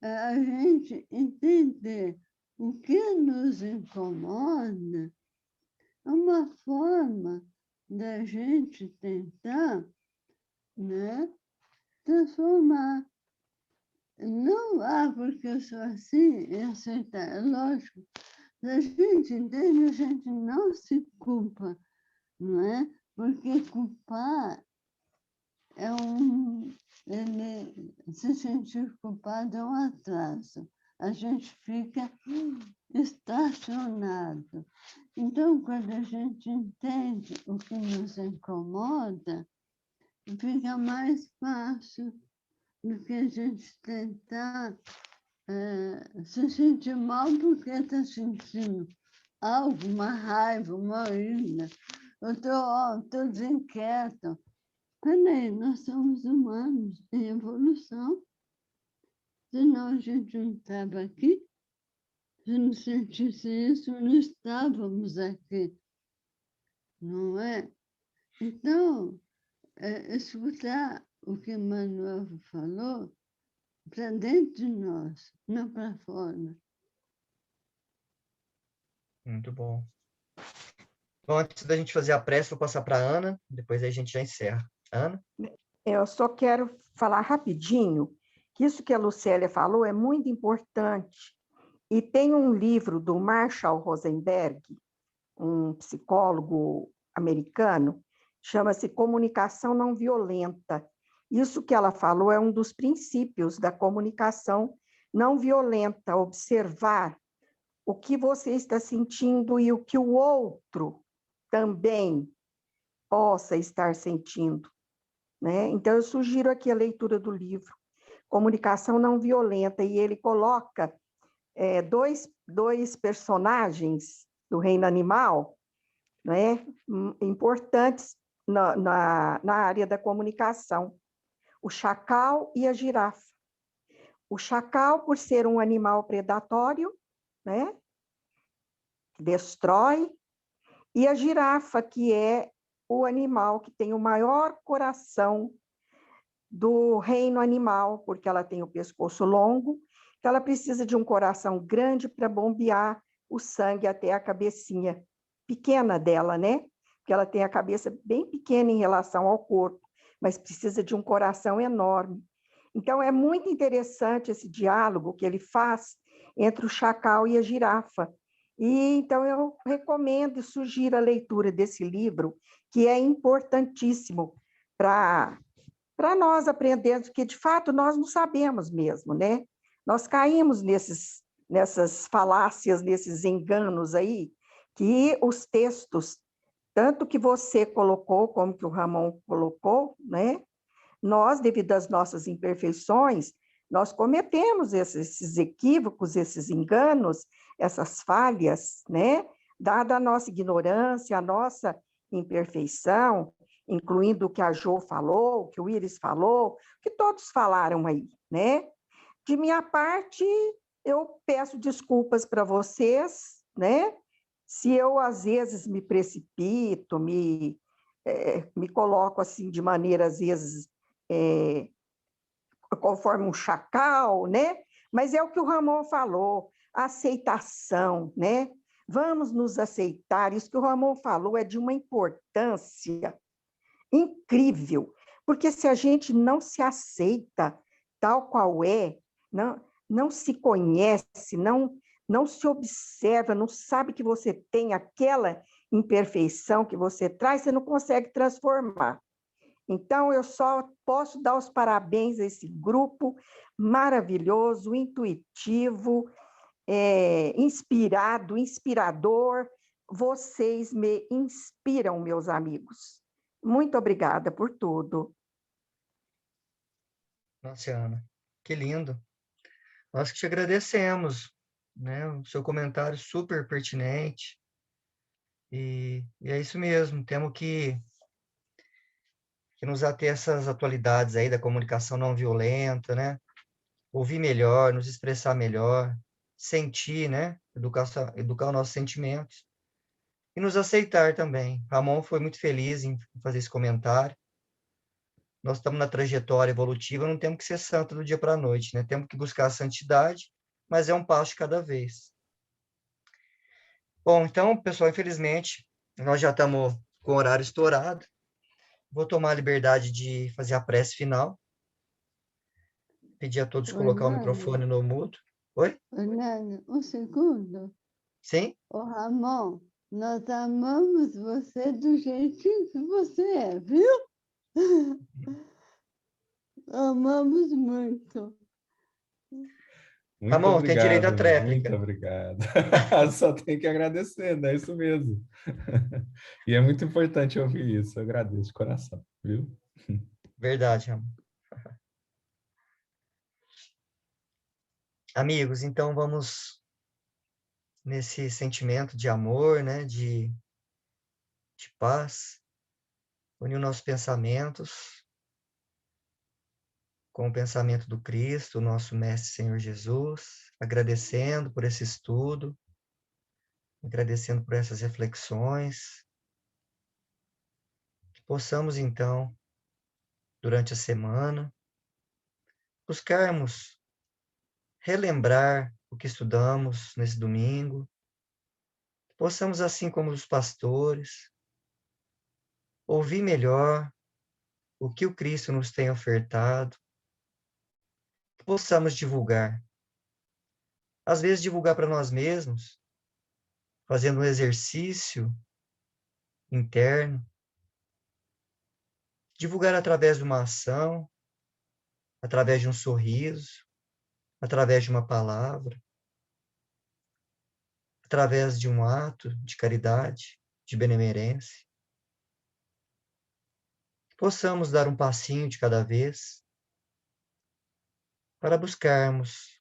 a gente entender o que nos incomoda é uma forma da gente tentar, né, transformar. Não, porque eu sou assim, e aceitar. É lógico, se a gente entende, a gente não se culpa, não é? Porque culpar se sentir culpado é um atraso. A gente fica estacionado. Então, quando a gente entende o que nos incomoda, fica mais fácil do que a gente tentar se sentir mal porque está sentindo algo, uma raiva, uma ira. Eu estou desinquieto. Peraí, nós somos humanos em evolução. Senão a gente não estava aqui. Se não sentisse isso, não estávamos aqui. Não é? Então, escutar o que Manuel falou para dentro de nós, não para fora. Muito bom. Bom, antes da gente fazer a prece, vou passar para a Ana, depois aí a gente já encerra. Ana? Eu só quero falar rapidinho que isso que a Lucélia falou é muito importante. E tem um livro do Marshall Rosenberg, um psicólogo americano, chama-se Comunicação Não Violenta. Isso que ela falou é um dos princípios da comunicação não violenta, observar o que você está sentindo e o que o outro também possa estar sentindo, né? Então, eu sugiro aqui a leitura do livro, Comunicação Não Violenta, e ele coloca dois personagens do reino animal, né, importantes na área da comunicação, o chacal e a girafa. O chacal, por ser um animal predatório, né, que destrói, e a girafa, que é o animal que tem o maior coração do reino animal, porque ela tem o pescoço longo, então ela precisa de um coração grande para bombear o sangue até a cabecinha pequena dela, né? Porque ela tem a cabeça bem pequena em relação ao corpo, mas precisa de um coração enorme. Então, é muito interessante esse diálogo que ele faz entre o chacal e a girafa. E, então, eu recomendo e sugiro a leitura desse livro, que é importantíssimo para nós aprendermos, que, de fato, nós não sabemos mesmo, né? Nós caímos nessas falácias, nesses enganos aí, que os textos, tanto que você colocou, como que o Ramon colocou, né? Nós, devido às nossas imperfeições, nós cometemos esses equívocos, esses enganos, essas falhas, né? Dada a nossa ignorância, a nossa imperfeição, incluindo o que a Jo falou, o que o Iris falou, que todos falaram aí, né? De minha parte, eu peço desculpas para vocês, né? Se eu, às vezes, me precipito, me coloco assim de maneira, às vezes, conforme um chacal, né? Mas é o que o Ramon falou, a aceitação, né? Vamos nos aceitar. Isso que o Ramon falou é de uma importância incrível, porque se a gente não se aceita tal qual é, não se conhece, não se observa, não sabe que você tem aquela imperfeição que você traz, você não consegue transformar. Então, eu só posso dar os parabéns a esse grupo maravilhoso, intuitivo, inspirado, inspirador. Vocês me inspiram, meus amigos. Muito obrigada por tudo. Nossa, Ana, que lindo. Nós que te agradecemos, né? O seu comentário super pertinente. E é isso mesmo, temos que nos ater a essas atualidades aí da comunicação não violenta, né? Ouvir melhor, nos expressar melhor, sentir, né? Educar os nossos sentimentos e nos aceitar também. Ramon foi muito feliz em fazer esse comentário. Nós estamos na trajetória evolutiva, não temos que ser santo do dia para a noite, né? Temos que buscar a santidade, mas é um passo de cada vez. Bom, então, pessoal, infelizmente, nós já estamos com o horário estourado. Vou tomar a liberdade de fazer a prece final. Pedir a todos colocar o microfone no mudo. Oi? Nani, um segundo. Sim? Ô, Ramon, nós amamos você do jeitinho que você é, viu? Amamos muito. Muito Ramon, tem direito à obrigado, tréplica. muito obrigado. Só tenho que agradecer, né? É isso mesmo. E é muito importante ouvir isso. Eu agradeço de coração, viu? Verdade, Ramon. Amigos, então vamos nesse sentimento de amor, né? De paz. Unir nossos pensamentos com o pensamento do Cristo, nosso Mestre Senhor Jesus, agradecendo por esse estudo, agradecendo por essas reflexões, que possamos, então, durante a semana, buscarmos relembrar o que estudamos nesse domingo, que possamos, assim como os pastores, ouvir melhor o que o Cristo nos tem ofertado, que possamos divulgar. Às vezes, divulgar para nós mesmos, fazendo um exercício interno, divulgar através de uma ação, através de um sorriso, através de uma palavra, através de um ato de caridade, de benemerência. Possamos dar um passinho de cada vez para buscarmos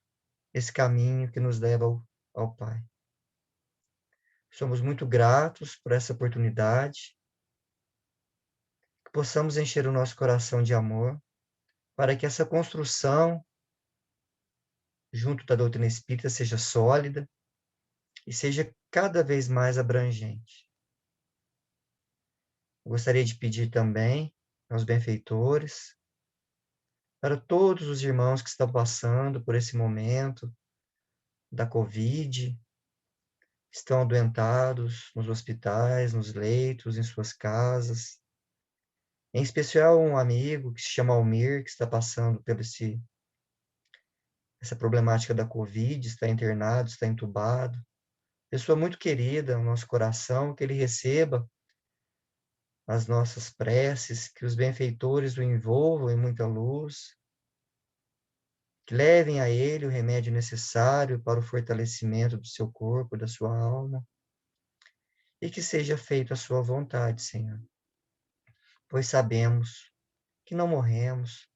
esse caminho que nos leva ao Pai. Somos muito gratos por essa oportunidade, que possamos encher o nosso coração de amor, para que essa construção junto da doutrina espírita seja sólida e seja cada vez mais abrangente. Eu gostaria de pedir também aos benfeitores, para todos os irmãos que estão passando por esse momento da Covid, estão adoentados nos hospitais, nos leitos, em suas casas. Em especial um amigo que se chama Almir, que está passando por essa problemática da Covid, está internado, está entubado. Pessoa muito querida no nosso coração, que ele receba as nossas preces, que os benfeitores o envolvam em muita luz, que levem a ele o remédio necessário para o fortalecimento do seu corpo, da sua alma, e que seja feita a sua vontade, Senhor. Pois sabemos que não morremos,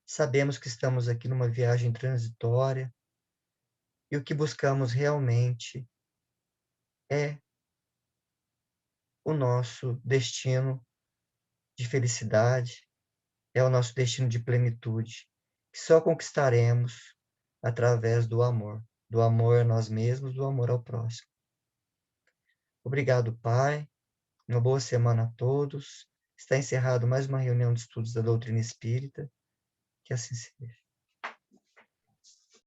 sabemos que estamos aqui numa viagem transitória, e o que buscamos realmente é o nosso destino de felicidade, é o nosso destino de plenitude, que só conquistaremos através do amor a nós mesmos, do amor ao próximo. Obrigado, Pai. Uma boa semana a todos. Está encerrado mais uma reunião de estudos da doutrina espírita. Que assim seja.